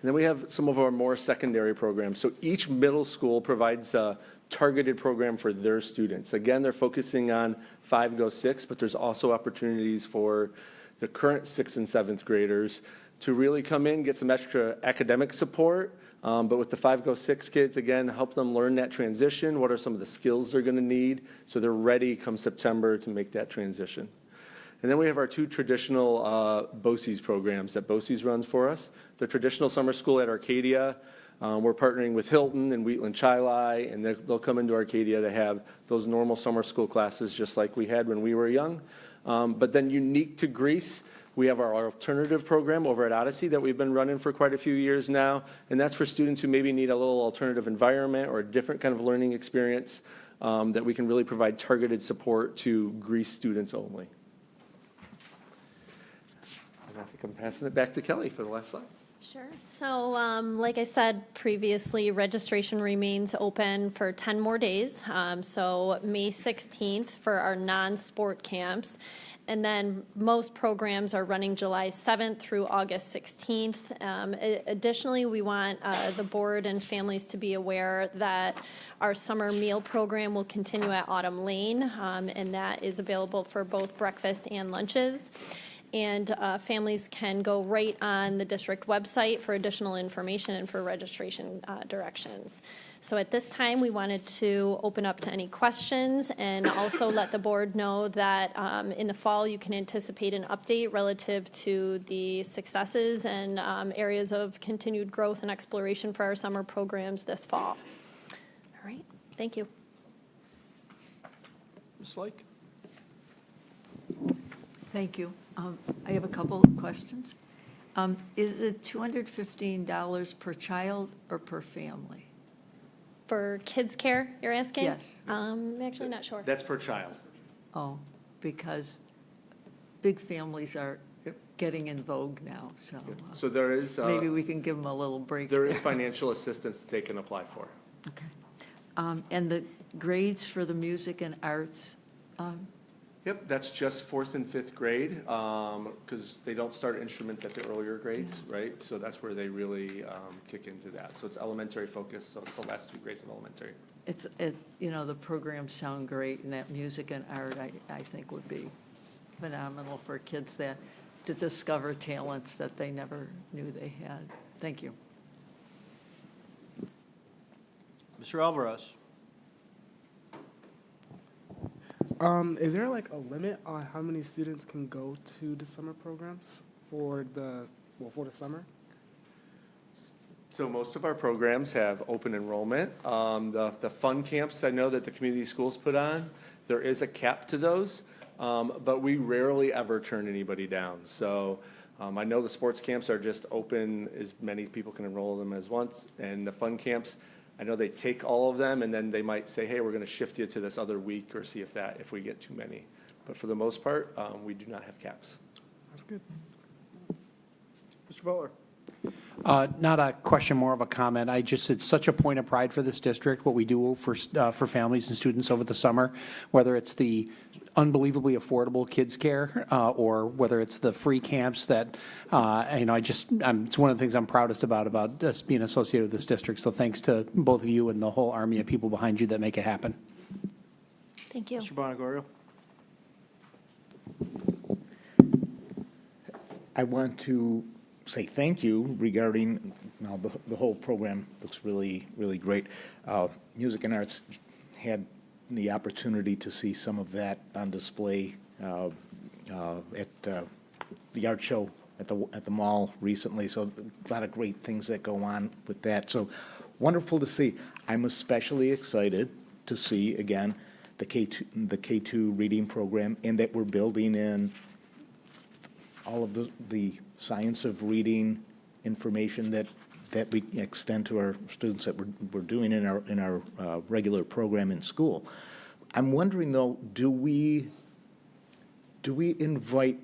And then we have some of our more secondary programs. So each middle school provides a targeted program for their students. Again, they're focusing on 5-Go-6, but there's also opportunities for the current 6th and 7th graders to really come in, get some extra academic support, but with the 5-Go-6 kids, again, help them learn that transition. What are some of the skills they're going to need so they're ready come September to make that transition. And then we have our two traditional BOCES programs that BOCES runs for us. The traditional summer school at Arcadia, we're partnering with Hilton and Wheatland Chili, and they'll come into Arcadia to have those normal summer school classes just like we had when we were young. But then unique to Greece, we have our alternative program over at Odyssey that we've been running for quite a few years now, and that's for students who maybe need a little alternative environment or a different kind of learning experience that we can really provide targeted support to Greece students only. I think I'm passing it back to Kelly for the last slide. Sure. So like I said previously, registration remains open for 10 more days. So May 16th for our non-sport camps. And then most programs are running July 7th through August 16th. Additionally, we want the board and families to be aware that our summer meal program will continue at Autumn Lane, and that is available for both breakfast and lunches. and families can go right on the district website for additional information and for registration directions. So at this time, we wanted to open up to any questions and also let the board know that in the fall, you can anticipate an update relative to the successes and areas of continued growth and exploration for our summer programs this fall. All right, thank you. Ms. Lake? Thank you. I have a couple questions. Is it $215 per child or per family? For kids' care, you're asking? Yes. I'm actually not sure. That's per child. Oh, because big families are getting in vogue now, so So there is, maybe we can give them a little break. there is financial assistance that they can apply for. Okay. And the grades for the music and arts, Yep, that's just fourth and fifth grade, because they don't start instruments at the earlier grades, right? So that's where they really kick into that. So it's elementary focused, so it's the last 2 grades of elementary. the programs sound great, and that music and art, I think would be phenomenal for kids to discover talents that they never knew they had. Thank you. Mr. Alvarez? Is there like a limit on how many students can go to the summer programs for the summer? So most of our programs have open enrollment. The fun camps I know that the community schools put on, there is a cap to those, but we rarely ever turn anybody down. So I know the sports camps are just open, as many people can enroll them as once, and the fun camps, I know they take all of them, and then they might say, hey, we're going to shift you to this other week, or see if we get too many. But for the most part, we do not have caps. That's good. Mr. Butler? Not a question, more of a comment. It's such a point of pride for this district, what we do for families and students over the summer, whether it's the unbelievably affordable kids care, or whether it's the free camps that, it's one of the things I'm proudest about us being associated with this district. So thanks to both of you and the whole army of people behind you that make it happen. Thank you. Mr. Bonnegorio? I want to say thank you regarding, now the whole program looks really, really great. Music and Arts had the opportunity to see some of that on display at the art show at the mall recently, so a lot of great things that go on with that. So wonderful to see. I'm especially excited to see, again, the K2 reading program, and that we're building in all of the science of reading information that we extend to our students that we're doing in our regular program in school. I'm wondering though, do we invite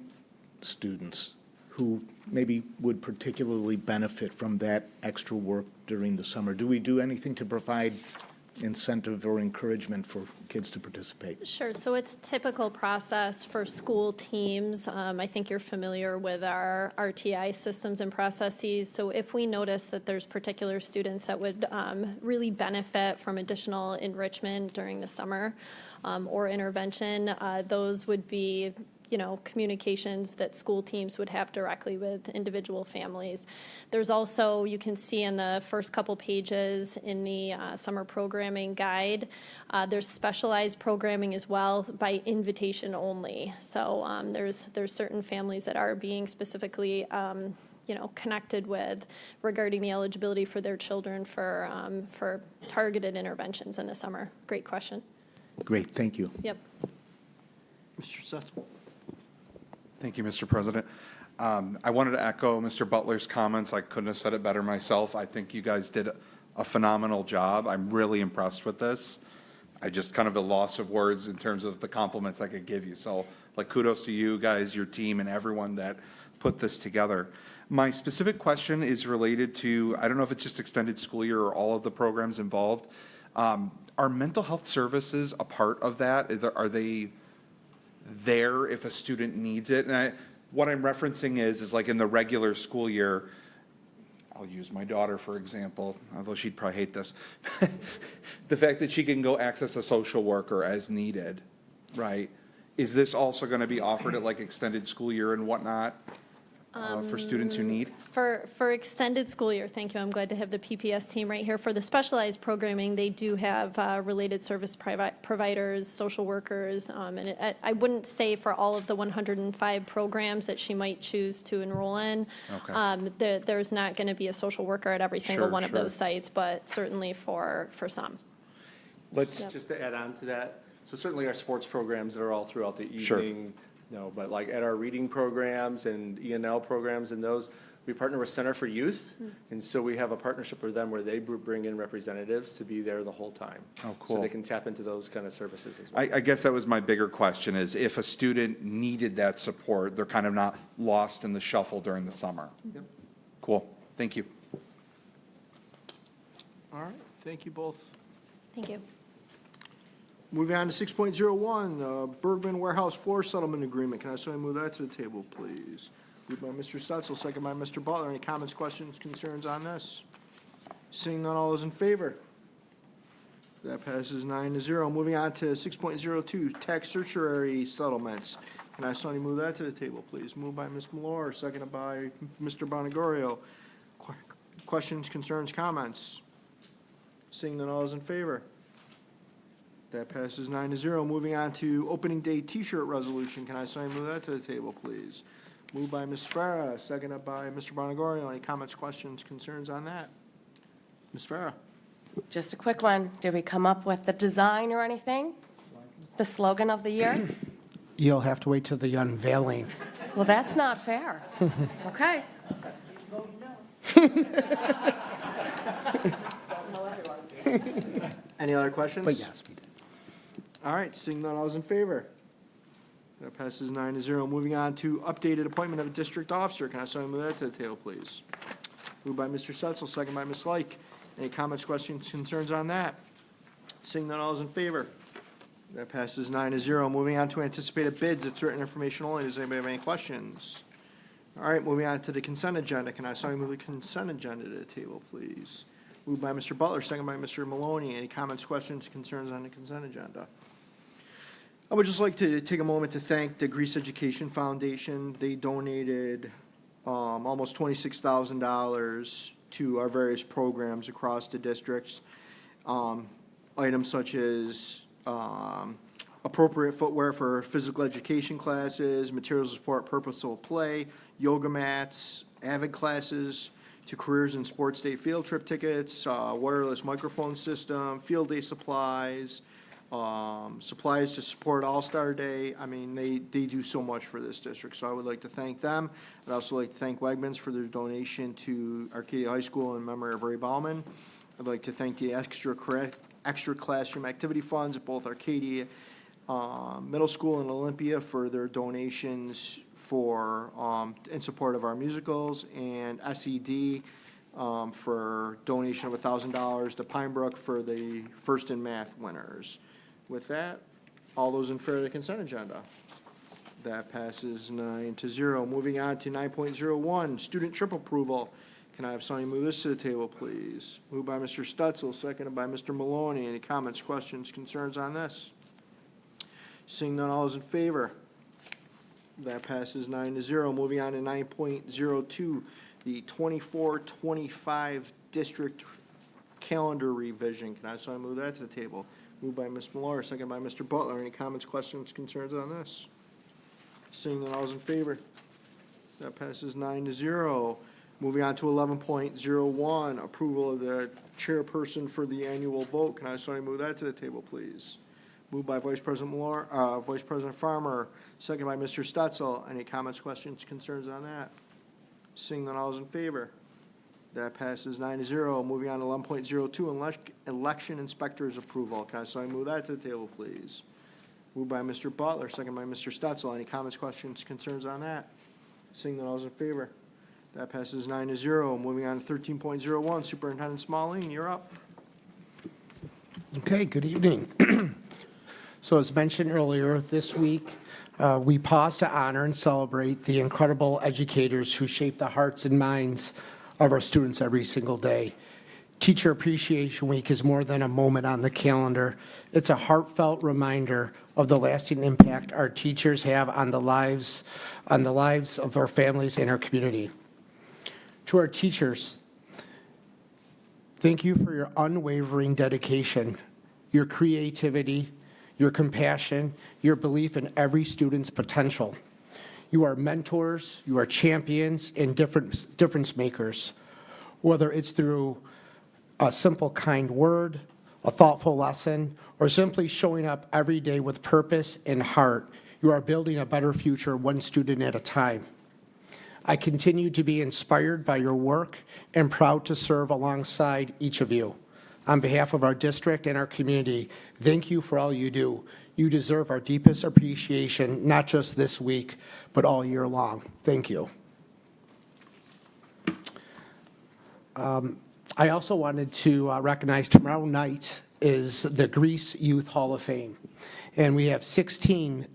students who maybe would particularly benefit from that extra work during the summer? Do we do anything to provide incentive or encouragement for kids to participate? Sure. So it's typical process for school teams. I think you're familiar with our RTI systems and processes. So if we notice that there's particular students that would really benefit from additional enrichment during the summer or intervention, those would be communications that school teams would have directly with individual families. There's also, you can see in the first couple pages in the summer programming guide, there's specialized programming as well by invitation only. So there's certain families that are being specifically connected with regarding the eligibility for their children for targeted interventions in the summer. Great question. Great, thank you. Yep. Mr. Seth? Thank you, Mr. President. I wanted to echo Mr. Butler's comments. I couldn't have said it better myself. I think you guys did a phenomenal job. I'm really impressed with this. I just kind of a loss of words in terms of the compliments I could give you. So, kudos to you guys, your team, and everyone that put this together. My specific question is related to, I don't know if it's just extended school year or all of the programs involved. Are mental health services a part of that? Are they there if a student needs it? And what I'm referencing is like in the regular school year, I'll use my daughter for example, although she'd probably hate this, the fact that she can go access a social worker as needed, right? Is this also going to be offered at like extended school year and whatnot for students who need? For extended school year, thank you, I'm glad to have the PPS team right here. For the specialized programming, they do have related service providers, social workers, and I wouldn't say for all of the 105 programs that she might choose to enroll in. Okay. There's not going to be a social worker at every single Sure, one of sure. those sites, but certainly for some. Let's, just to add on to that, so certainly our sports programs that are all throughout the Sure. evening, but like at our reading programs and ENL programs and those, we partner with Center for Youth, and so we have a partnership with them where they bring in representatives to be there the whole time. Oh, cool. So they can tap into those kind of services as well. I guess that was my bigger question is if a student needed that support, they're kind of not lost in the shuffle during the summer. Yep. Cool. Thank you. All right, thank you both. Thank you. Moving on to 6.01, Bergman Warehouse Floor Settlement Agreement. Can I someone move that to the table, please? Moved by Mr. Stutzel, second by Mr. Butler. Any comments, questions, concerns on this? Seeing none, all those in favor? That passes 9-0. Moving on to 6.02, Tax Certiorari Settlements. Can I someone move that to the table, please? Moved by Ms. Malor, seconded by Mr. Bonagorio. Questions, concerns, comments? Seeing none, all those in favor? That passes 9-0. Moving on to opening day T-shirt resolution. Can I someone move that to the table, please? Moved by Ms. Farah, seconded by Mr. Bonagorio. Any comments, questions, concerns on that? Ms. Farah? Just a quick one. Did we come up with the design or anything? The slogan of the year? You'll have to wait till the unveiling. Well, that's not fair. Okay. Any other questions? But yes, we did. All right, seeing none, all those in favor? That passes 9-0. Moving on to updated appointment of a district officer. Can I someone move that to the table, please? Moved by Mr. Setzel, second by Ms. Lyke. Any comments, questions, concerns on that? Seeing none, all those in favor? That passes 9-0. Moving on to anticipated bids. It's certain information only. Does anybody have any questions? All right, moving on to the consent agenda. Can I someone move the consent agenda to the table, please? Moved by Mr. Butler, second by Mr. Maloney. Any comments, questions, concerns on the consent agenda? I would just like to take a moment to thank the Greece Education Foundation. They donated almost $26,000 to our various programs across the districts. Items such as appropriate footwear for physical education classes, materials to support purposeful play, yoga mats, AVID classes, to careers in sports day field trip tickets, wireless microphone system, field day supplies, supplies to support All-Star Day. I mean, they do so much for this district, so I would like to thank them. I'd also like to thank Wegmans for their donation to Arcadia High School in memory of Ray Bauman. I'd like to thank the extra classroom activity funds at both Arcadia Middle School and Olympia for their donations for, in support of our musicals, and SED for donation of $1,000 to Pine Brook for the first in math winners. With that, all those in favor of the consent agenda? That passes 9-0. Moving on to 9.01, student trip approval. Can I have someone move this to the table, please? Moved by Mr. Stutzel, seconded by Mr. Maloney. Any comments, questions, concerns on this? Seeing none, all those in favor? That passes 9-0. Moving on to 9.02, the 24-25 district calendar revision. Can I have someone move that to the table? Moved by Ms. Malloy, second by Mr. Butler. Any comments, questions, concerns on this? Seeing none, all those in favor? That passes 9-0. Moving on to 11.01, approval of the chairperson for the annual vote. Can I have someone move that to the table, please? Moved by Vice President Vice President Farmer, second by Mr. Stutzel. Any comments, questions, concerns on that? Seeing none, all those in favor? That passes 9-0. Moving on to 11.02, election inspectors approval. Can I someone move that to the table, please? Moved by Mr. Butler, second by Mr. Stutzel. Any comments, questions, concerns on that? Seeing none, all those in favor? That passes 9-0. Moving on to 13.01, Superintendent Smalling, you're up. Okay, good evening. So as mentioned earlier, this week, we pause to honor and celebrate the incredible educators who shape the hearts and minds of our students every single day. Teacher Appreciation Week is more than a moment on the calendar. It's a heartfelt reminder of the lasting impact our teachers have on the lives of our families and our community. To our teachers, thank you for your unwavering dedication, your creativity, your compassion, your belief in every student's potential. You are mentors, you are champions, and difference makers, whether it's through a simple, kind word, a thoughtful lesson, or simply showing up every day with purpose and heart. You are building a better future one student at a time. I continue to be inspired by your work and proud to serve alongside each of you. On behalf of our district and our community, thank you for all you do. You deserve our deepest appreciation, not just this week, but all year long. Thank you. I also wanted to recognize tomorrow night is the Greece Youth Hall of Fame. And we have 16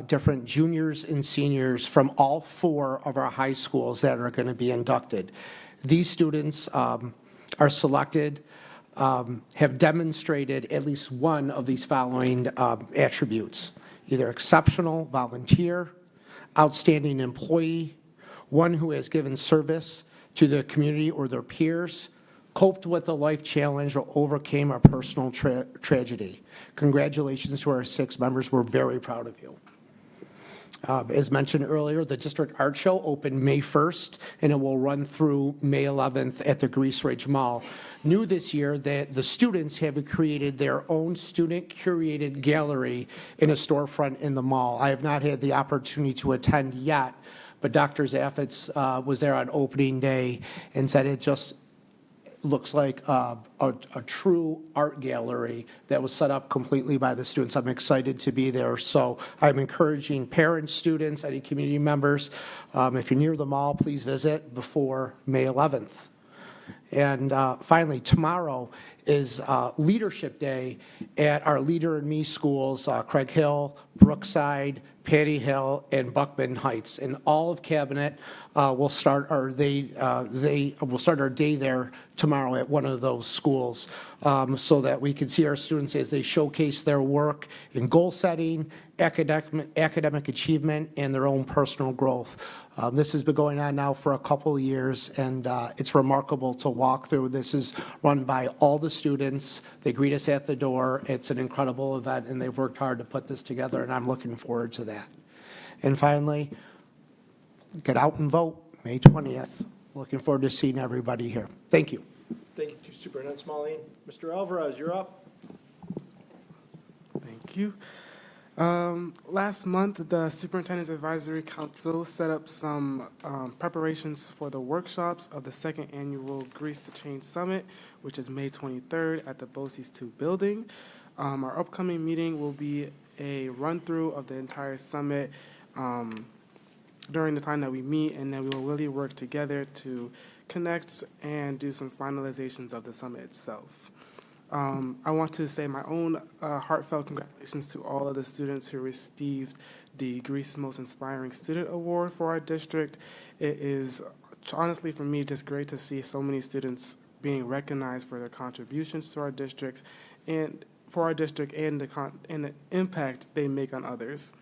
different juniors and seniors from all 4 of our high schools that are going to be inducted. These students are selected, have demonstrated at least one of these following attributes: either exceptional volunteer, outstanding employee, one who has given service to the community or their peers, coped with a life challenge, or overcame a personal tragedy. Congratulations to our 6 members. We're very proud of you. As mentioned earlier, the District Art Show opened May 1st, and it will run through May 11th at the Grease Ridge Mall. New this year, that the students have created their own student-curated gallery in a storefront in the mall. I have not had the opportunity to attend yet, but Dr. Zaffitz was there on opening day and said it just looks like a true art gallery that was set up completely by the students. I'm excited to be there. So I'm encouraging parents, students, any community members, if you're near the mall, please visit before May 11th. And finally, tomorrow is Leadership Day at our Leader in Me schools, Craig Hill, Brookside, Patty Hill, and Buckman Heights. And all of Cabinet will start our day there tomorrow at one of those schools, so that we can see our students as they showcase their work in goal setting, academic achievement, and their own personal growth. This has been going on now for a couple of years, and it's remarkable to walk through. This is run by all the students. They greet us at the door. It's an incredible event, and they've worked hard to put this together, and I'm looking forward to that. And finally, get out and vote, May 20th. Looking forward to seeing everybody here. Thank you. Thank you to Superintendent Smalley. Mr. Alvarez, you're up. Thank you. Last month, the Superintendent's Advisory Council set up some preparations for the workshops of the 2nd Annual Grease to Change Summit, which is May 23rd at the BOCES 2 building. Our upcoming meeting will be a run-through of the entire summit during the time that we meet, and then we will really work together to connect and do some finalizations of the summit itself. I want to say my own heartfelt congratulations to all of the students who received the Greece Most Inspiring Student Award for our district. It is honestly, for me, just great to see so many students being recognized for their contributions to our districts and for our district and the impact they make on others.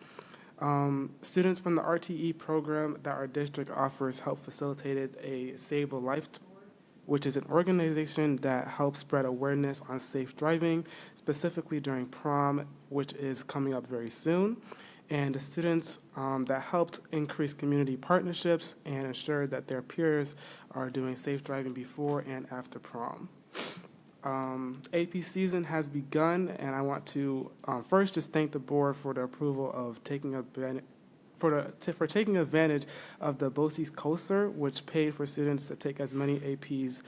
Students from the RTE program that our district offers helped facilitated a Save a Life tour, which is an organization that helps spread awareness on safe driving, specifically during prom, which is coming up very soon. And the students that helped increase community partnerships and ensure that their peers are doing safe driving before and after prom. AP season has begun, and I want to first just thank the board for the approval of taking advantage of the BOCES COSER, which paid for students to take as many APs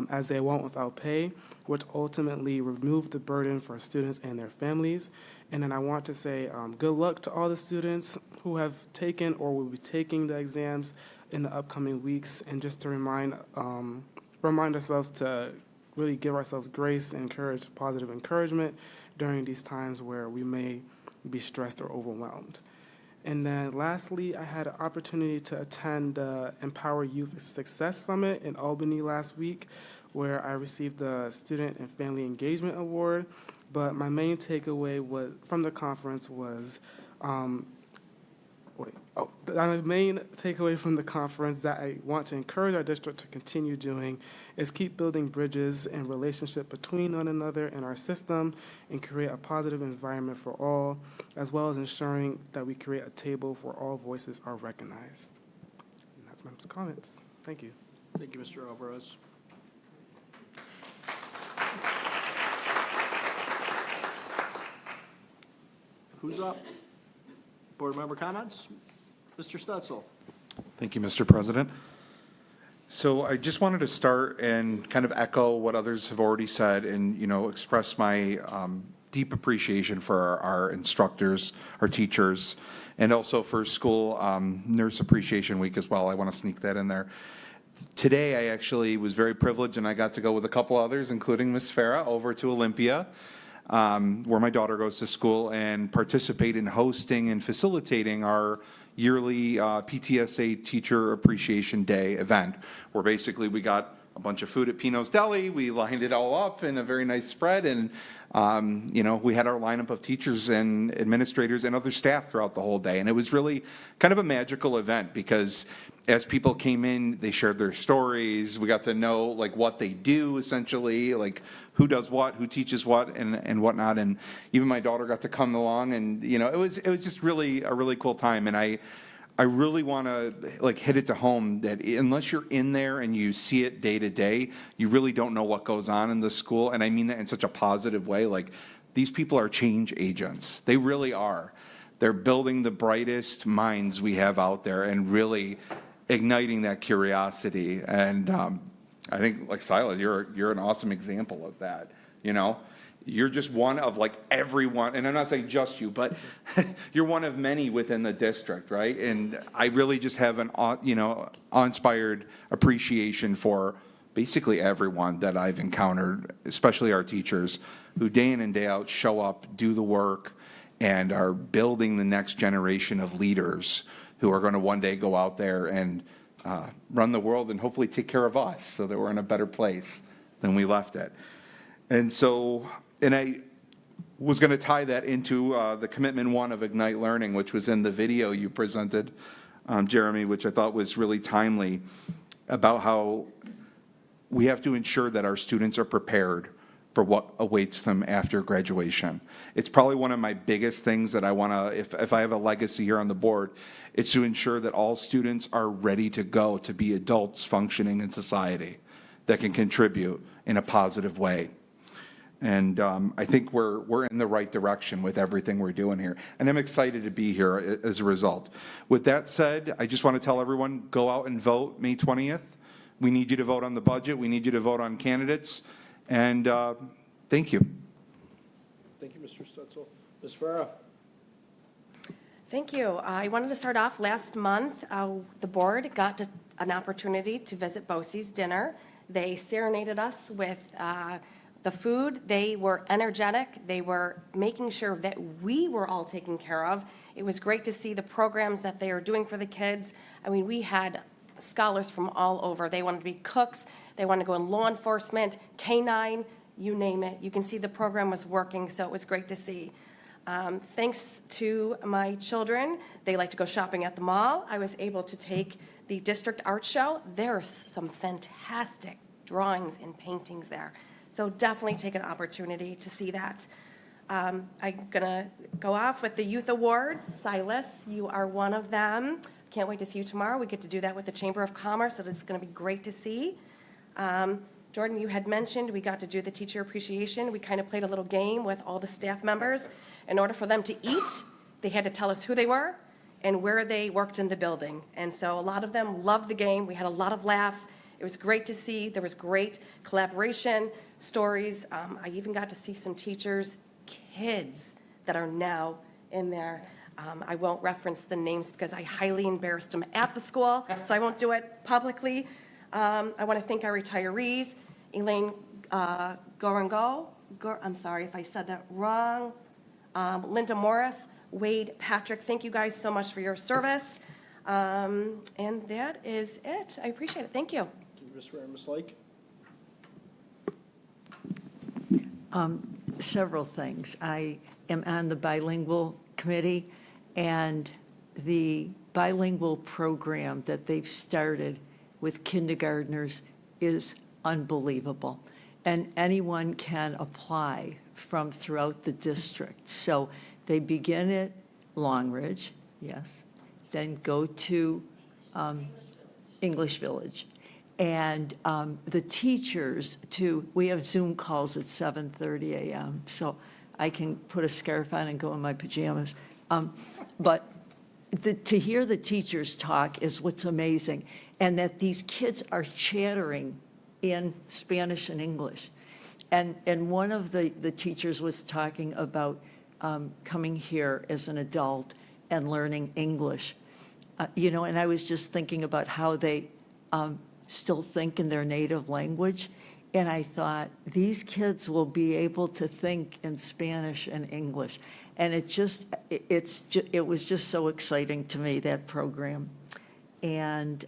as they want without pay, which ultimately removed the burden for students and their families. And then I want to say good luck to all the students who have taken or will be taking the exams in the upcoming weeks, and just to remind ourselves to really give ourselves grace and encourage positive encouragement during these times where we may be stressed or overwhelmed. And then lastly, I had an opportunity to attend the Empower Youth Success Summit in Albany last week, where I received the Student and Family Engagement Award. But my main takeaway from the conference was, my main takeaway from the conference that I want to encourage our district to continue doing is keep building bridges and relationship between one another and our system and create a positive environment for all, as well as ensuring that we create a table where all voices are recognized. And that's my comments. Thank you. Thank you, Mr. Alvarez. Who's up? Board member comments? Mr. Stutzel. Thank you, Mr. President. So I just wanted to start and kind of echo what others have already said and, express my deep appreciation for our instructors, our teachers, and also for School Nurse Appreciation Week as well. I want to sneak that in there. Today, I actually was very privileged, and I got to go with a couple others, including Ms. Farah, over to Olympia, where my daughter goes to school, and participate in hosting and facilitating our yearly PTSA Teacher Appreciation Day event, where basically we got a bunch of food at Pino's Deli, we lined it all up in a very nice spread, and we had our lineup of teachers and administrators and other staff throughout the whole day. And it was really kind of a magical event because as people came in, they shared their stories. We got to know like what they do essentially, like who does what, who teaches what, and whatnot. And even my daughter got to come along, and it was just really a really cool time. And I really want to like hit it to home that unless you're in there and you see it day to day, you really don't know what goes on in the school. And I mean that in such a positive way. Like these people are change agents. They really are. They're building the brightest minds we have out there and really igniting that curiosity. And I think like Silas, you're an awesome example of that. You're just one of like everyone, and I'm not saying just you, but you're one of many within the district, right? And I really just have an awe-inspired appreciation for basically everyone that I've encountered, especially our teachers, who day in and day out show up, do the work, and are building the next generation of leaders who are going to one day go out there and run the world and hopefully take care of us so that we're in a better place than we left it. And so, and I was going to tie that into the commitment one of Ignite Learning, which was in the video you presented, Jeremy, which I thought was really timely, about how we have to ensure that our students are prepared for what awaits them after graduation. It's probably one of my biggest things that I want to, if I have a legacy here on the board, it's to ensure that all students are ready to go to be adults functioning in society that can contribute in a positive way. And I think we're in the right direction with everything we're doing here. And I'm excited to be here as a result. With that said, I just want to tell everyone, go out and vote May 20th. We need you to vote on the budget. We need you to vote on candidates. And thank you. Thank you, Mr. Stutzel. Ms. Farah. Thank you. I wanted to start off last month. The board got an opportunity to visit BOCES dinner. They serenaded us with the food. They were energetic. They were making sure that we were all taken care of. It was great to see the programs that they are doing for the kids. I mean, we had scholars from all over. They wanted to be cooks. They wanted to go in law enforcement, K-9, you name it. You can see the program was working, so it was great to see. Thanks to my children, they like to go shopping at the mall. I was able to take the district art show. There's some fantastic drawings and paintings there. So definitely take an opportunity to see that. I'm gonna go off with the youth awards. Silas, you are one of them. Can't wait to see you tomorrow. We get to do that with the Chamber of Commerce, so it's gonna be great to see. Jordan, you had mentioned we got to do the teacher appreciation. We kind of played a little game with all the staff members. In order for them to eat, they had to tell us who they were and where they worked in the building. And so a lot of them loved the game. We had a lot of laughs. It was great to see. There was great collaboration, stories. I even got to see some teachers' kids that are now in there. I won't reference the names because I highly embarrassed them at the school, so I won't do it publicly. I want to thank our retirees, Elaine Gorango, I'm sorry if I said that wrong, Linda Morris, Wade, Patrick, thank you guys so much for your service. And that is it. I appreciate it. Thank you. Thank you, Ms. Farah. Ms. Lake. Several things. I am on the bilingual committee, and the bilingual program that they've started with kindergartners is unbelievable. And anyone can apply from throughout the district. So they begin at Long Ridge, yes, then go to English Village. And the teachers too, we have Zoom calls at 7:30 a.m., so I can put a scarf on and go in my pajamas. But to hear the teachers talk is what's amazing, and that these kids are chattering in Spanish and English. And one of the teachers was talking about coming here as an adult and learning English. And I was just thinking about how they still think in their native language. And I thought, these kids will be able to think in Spanish and English. And it was just so exciting to me, that program. And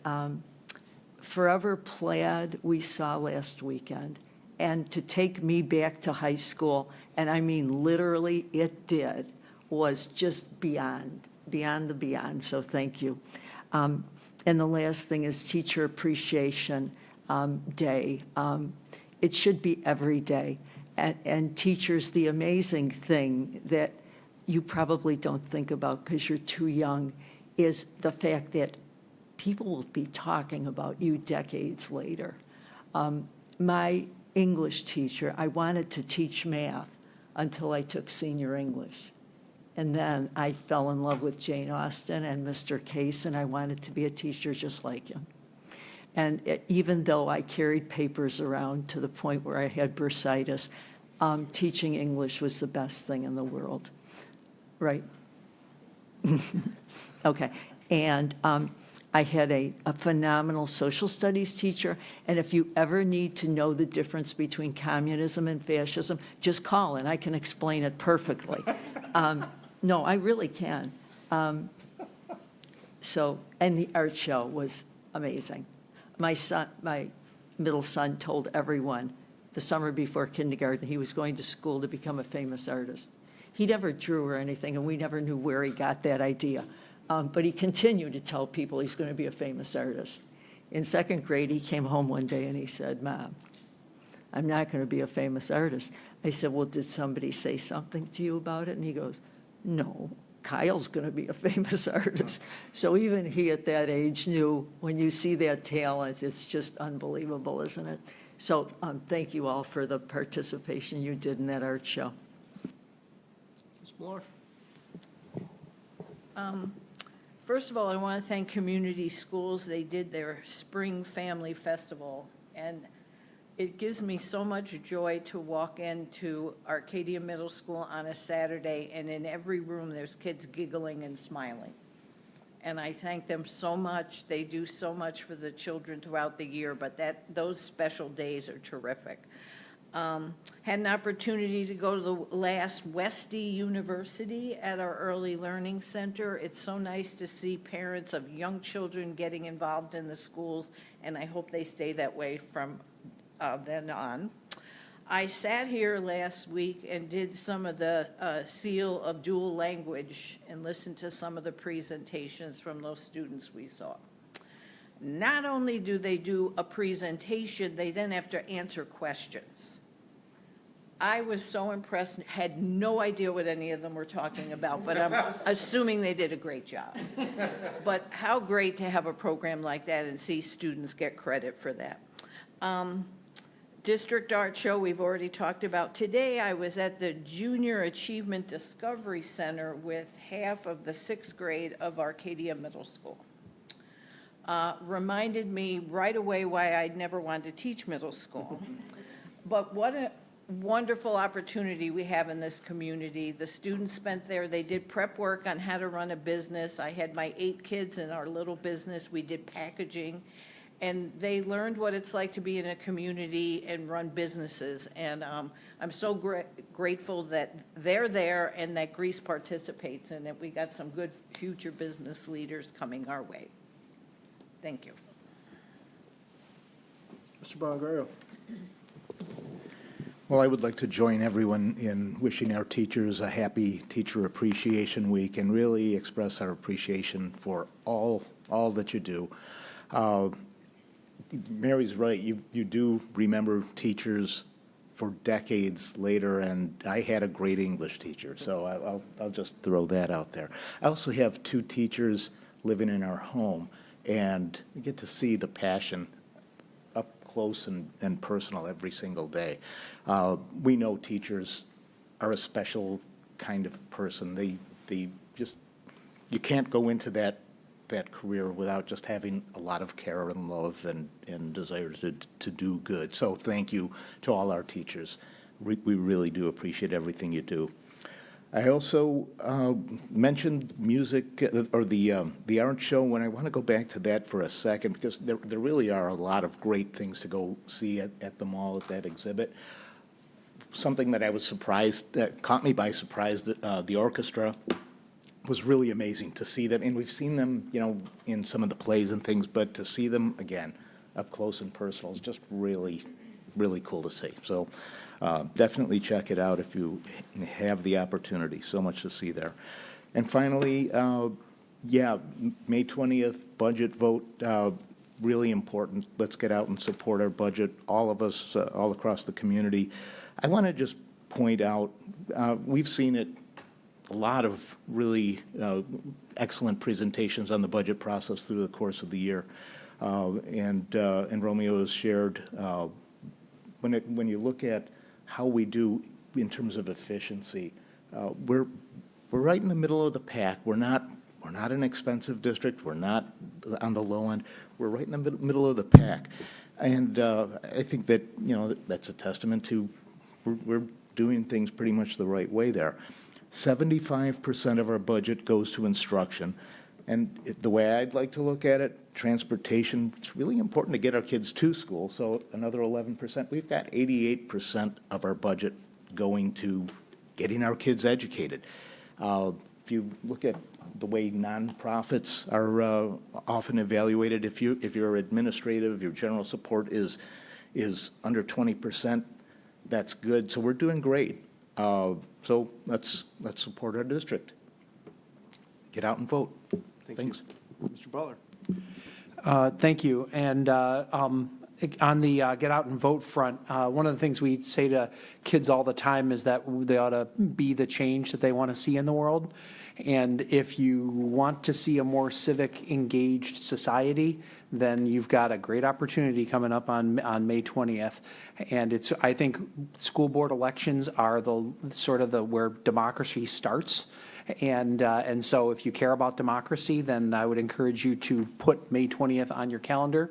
Forever Plaid we saw last weekend. And to take me back to high school, and I mean literally it did, was just beyond the beyond, so thank you. And the last thing is Teacher Appreciation Day. It should be every day. And teachers, the amazing thing that you probably don't think about because you're too young is the fact that people will be talking about you decades later. My English teacher, I wanted to teach math until I took senior English. And then I fell in love with Jane Austen and Mr. Case, and I wanted to be a teacher just like him. And even though I carried papers around to the point where I had bursitis, teaching English was the best thing in the world, right? Okay, and I had a phenomenal social studies teacher, and if you ever need to know the difference between communism and fascism, just call and I can explain it perfectly. No, I really can. And the art show was amazing. My middle son told everyone the summer before kindergarten he was going to school to become a famous artist. He never drew or anything, and we never knew where he got that idea. But he continued to tell people he's going to be a famous artist. In second grade, he came home one day and he said, "Mom, I'm not going to be a famous artist." I said, "Well, did somebody say something to you about it?" And he goes, "No, Kyle's going to be a famous artist." So even he at that age knew when you see that talent, it's just unbelievable, isn't it? So thank you all for the participation you did in that art show. Ms. Moore? First of all, I want to thank Community Schools. They did their Spring Family Festival, and it gives me so much joy to walk into Arcadia Middle School on a Saturday, and in every room, there's kids giggling and smiling. And I thank them so much. They do so much for the children throughout the year, but those special days are terrific. Had an opportunity to go to the last Westy University at our Early Learning Center. It's so nice to see parents of young children getting involved in the schools, and I hope they stay that way from then on. I sat here last week and did some of the Seal of Dual Language and listened to some of the presentations from those students we saw. Not only do they do a presentation, they then have to answer questions. I was so impressed, had no idea what any of them were talking about, but I'm assuming they did a great job. But how great to have a program like that and see students get credit for that. District Art Show, we've already talked about. Today, I was at the Junior Achievement Discovery Center with half of the 6th grade of Arcadia Middle School. Reminded me right away why I'd never wanted to teach middle school. But what a wonderful opportunity we have in this community. The students spent there, they did prep work on how to run a business. I had my 8 kids in our little business. We did packaging. And they learned what it's like to be in a community and run businesses. And I'm so grateful that they're there and that Greece participates and that we got some good future business leaders coming our way. Thank you. Mr. Bonagro. Well, I would like to join everyone in wishing our teachers a happy Teacher Appreciation Week and really express our appreciation for all that you do. Mary's right. You do remember teachers for decades later, and I had a great English teacher, so I'll just throw that out there. I also have 2 teachers living in our home, and we get to see the passion up close and personal every single day. We know teachers are a special kind of person. They just, you can't go into that career without just having a lot of care and love and desire to do good. So thank you to all our teachers. We really do appreciate everything you do. I also mentioned music or the art show, and I want to go back to that for a second because there really are a lot of great things to go see at the mall at that exhibit. Something that I was surprised, that caught me by surprise, that the orchestra was really amazing to see them, and we've seen them, in some of the plays and things, but to see them again up close and personal is just really, really cool to see. So definitely check it out if you have the opportunity. So much to see there. And finally, May 20th budget vote, really important. Let's get out and support our budget. All of us, all across the community. I want to just point out, we've seen it. A lot of really excellent presentations on the budget process through the course of the year, and Romeo has shared. When you look at how we do in terms of efficiency, we're right in the middle of the pack. We're not an expensive district. We're not on the low end. We're right in the middle of the pack, and I think that that's a testament to we're doing things pretty much the right way there. 75% of our budget goes to instruction. And the way I'd like to look at it, transportation, it's really important to get our kids to school. So another 11%. We've got 88% of our budget going to getting our kids educated. If you look at the way nonprofits are often evaluated, if your administrative, your general support is under 20%, that's good. So we're doing great. So let's support our district. Get out and vote. Thanks. Mr. Butler. Thank you. And on the get out and vote front, one of the things we say to kids all the time is that they ought to be the change that they want to see in the world. And if you want to see a more civic engaged society, then you've got a great opportunity coming up on May 20th. And I think school board elections are where democracy starts. And so if you care about democracy, then I would encourage you to put May 20th on your calendar.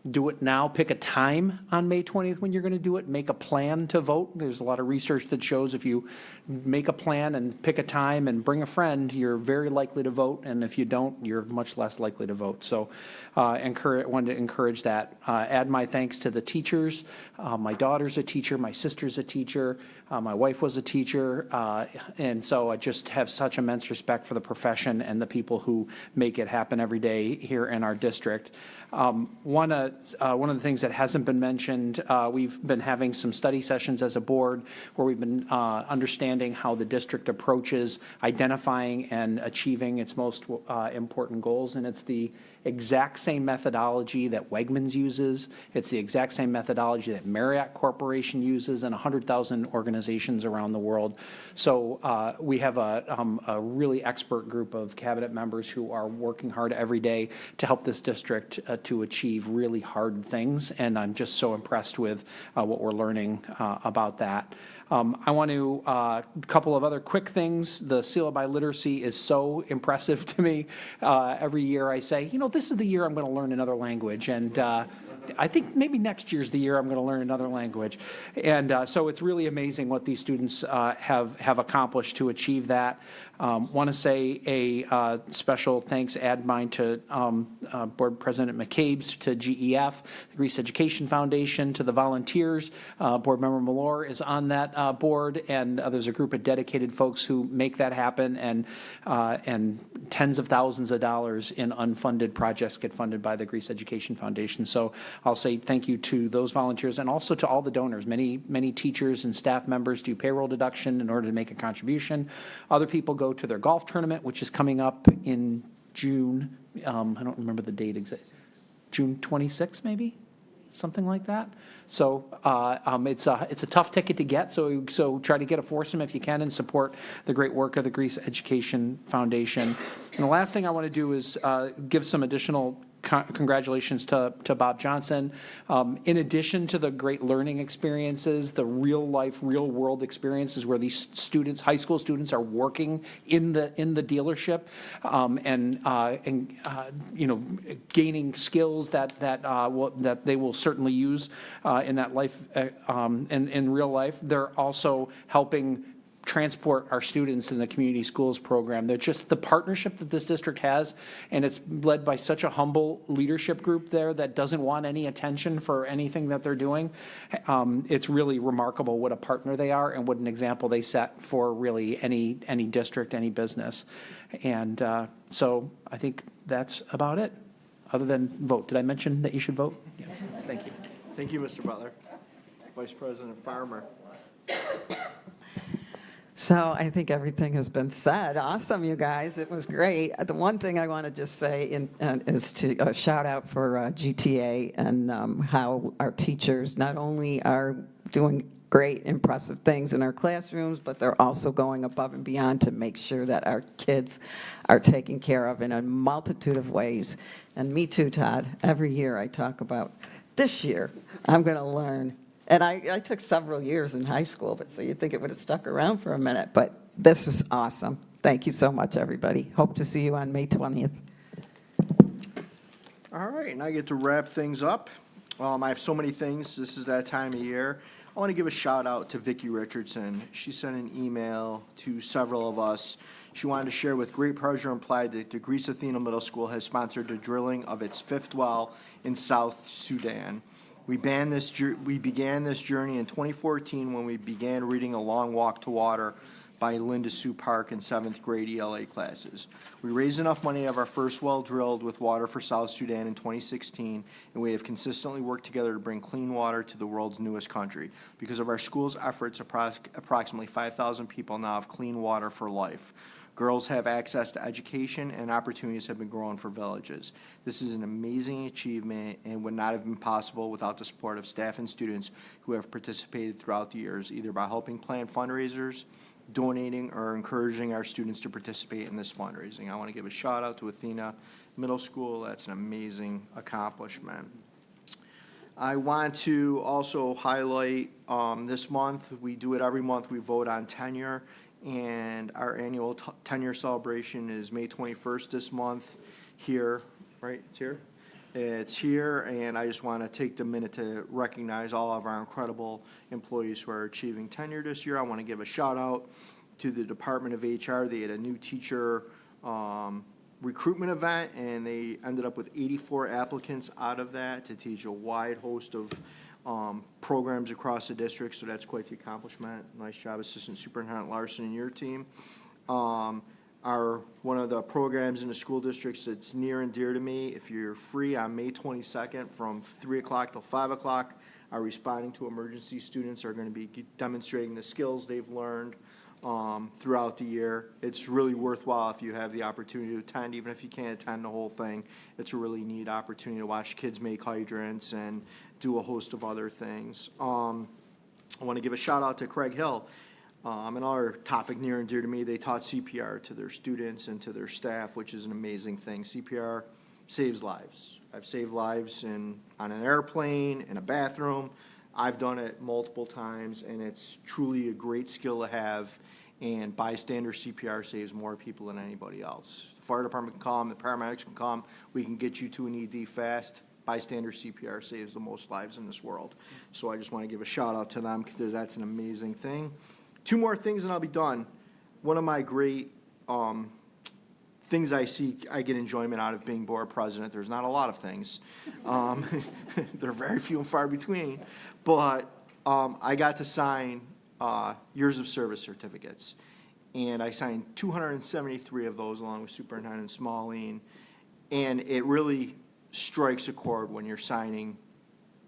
Do it now. Pick a time on May 20th when you're going to do it. Make a plan to vote. There's a lot of research that shows if you make a plan and pick a time and bring a friend, you're very likely to vote. And if you don't, you're much less likely to vote. So wanted to encourage that. Add my thanks to the teachers. My daughter's a teacher. My sister's a teacher. My wife was a teacher. And so I just have such immense respect for the profession and the people who make it happen every day here in our district. One of the things that hasn't been mentioned, we've been having some study sessions as a board where we've been understanding how the district approaches identifying and achieving its most important goals, and it's the exact same methodology that Wegmans uses. It's the exact same methodology that Marriott Corporation uses and 100,000 organizations around the world. So we have a really expert group of cabinet members who are working hard every day to help this district to achieve really hard things, and I'm just so impressed with what we're learning about that. I want to, a couple of other quick things. The Seal of Biliteracy is so impressive to me. Every year I say, this is the year I'm going to learn another language. And I think maybe next year's the year I'm going to learn another language. And so it's really amazing what these students have accomplished to achieve that. Want to say a special thanks, add mine to Board President McCabe's, to GEF, the Greece Education Foundation, to the volunteers. Board Member Malore is on that board, and there's a group of dedicated folks who make that happen, and tens of thousands of dollars in unfunded projects get funded by the Greece Education Foundation. So I'll say thank you to those volunteers and also to all the donors. Many teachers and staff members do payroll deduction in order to make a contribution. Other people go to their golf tournament, which is coming up in June. I don't remember the date exactly. June 26th, maybe? Something like that. So it's a tough ticket to get, so try to get a foursome if you can and support the great work of the Greece Education Foundation. And the last thing I want to do is give some additional congratulations to Bob Johnson. In addition to the great learning experiences, the real-life, real-world experiences where these students, high school students, are working in the dealership and you know, gaining skills that they will certainly use in that life in real life. They're also helping transport our students in the community schools program. They're just the partnership that this district has, and it's led by such a humble leadership group there that doesn't want any attention for anything that they're doing. It's really remarkable what a partner they are and what an example they set for really any district, any business. And so I think that's about it, other than vote. Did I mention that you should vote? Yeah. Thank you. Thank you, Mr. Butler. Vice President Farmer. So I think everything has been said. Awesome, you guys. It was great. The one thing I want to just say is to shout out for GTA and how our teachers not only are doing great, impressive things in our classrooms, but they're also going above and beyond to make sure that our kids are taken care of in a multitude of ways. And me too, Todd. Every year I talk about, this year I'm going to learn. And I took several years in high school, but so you'd think it would have stuck around for a minute. But this is awesome. Thank you so much, everybody. Hope to see you on May 20th. All right, and I get to wrap things up. I have so many things. This is that time of year. I want to give a shout out to Vicki Richardson. She sent an email to several of us. She wanted to share with great pleasure and pride that the Greece Athena Middle School has sponsored the drilling of its fifth well in South Sudan. We began this journey in 2014 when we began reading A Long Walk to Water by Linda Sue Park in 7th grade ELA classes. We raised enough money to have our first well drilled with water for South Sudan in 2016, and we have consistently worked together to bring clean water to the world's newest country. Because of our school's efforts, approximately 5,000 people now have clean water for life. Girls have access to education, and opportunities have been growing for villages. This is an amazing achievement and would not have been possible without the support of staff and students who have participated throughout the years, either by helping plan fundraisers, donating, or encouraging our students to participate in this fundraising. I want to give a shout out to Athena Middle School. That's an amazing accomplishment. I want to also highlight this month, we do it every month, we vote on tenure. And our annual tenure celebration is May 21st this month here, right? It's here? It's here, and I just want to take the minute to recognize all of our incredible employees who are achieving tenure this year. I want to give a shout out to the Department of HR. They had a new teacher recruitment event, and they ended up with 84 applicants out of that to teach a wide host of programs across the district, so that's quite the accomplishment. Nice job, Assistant Superintendent Larson and your team. One of the programs in the school districts that's near and dear to me, if you're free on May 22nd from 3 o'clock till 5 o'clock, our Responding to Emergency students are going to be demonstrating the skills they've learned throughout the year. It's really worthwhile if you have the opportunity to attend, even if you can't attend the whole thing. It's a really neat opportunity to watch kids make hydrants and do a host of other things. I want to give a shout out to Craig Hill. Another topic near and dear to me, they taught CPR to their students and to their staff, which is an amazing thing. CPR saves lives. I've saved lives on an airplane, in a bathroom. I've done it multiple times, and it's truly a great skill to have, and bystander CPR saves more people than anybody else. The fire department can come, the paramedics can come, we can get you to an ED fast. Bystander CPR saves the most lives in this world. So I just want to give a shout out to them because that's an amazing thing. Two more things and I'll be done. One of my great things I get enjoyment out of being board president. There's not a lot of things. They're very few and far between. But I got to sign years of service certificates. And I signed 273 of those along with Superintendent Smalling. And it really strikes a chord when you're signing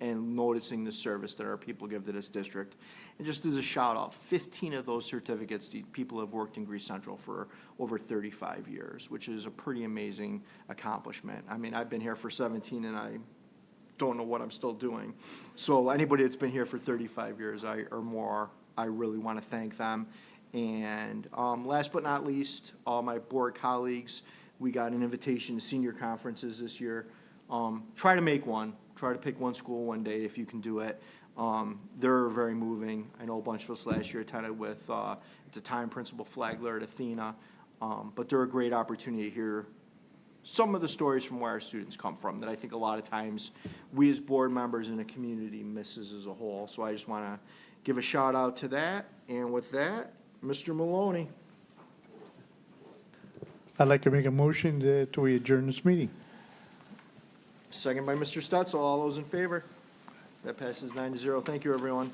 and noticing the service that our people give to this district. And just as a shout out, 15 of those certificates, the people have worked in Greece Central for over 35 years, which is a pretty amazing accomplishment. I mean, I've been here for 17 and I don't know what I'm still doing. So anybody that's been here for 35 years or more, I really want to thank them. And last but not least, all my board colleagues, we got an invitation to senior conferences this year. Try to make one. Try to pick one school one day if you can do it. They're very moving. I know a bunch of us last year attended with, at the time, Principal Flagler at Athena. But they're a great opportunity to hear some of the stories from where our students come from that I think a lot of times we as board members in a community misses as a whole. So I just want to give a shout out to that. And with that, Mr. Maloney. I'd like to make a motion that we adjourn this meeting. Second by Mr. Stutzel. All those in favor? That passes 9-0. Thank you, everyone.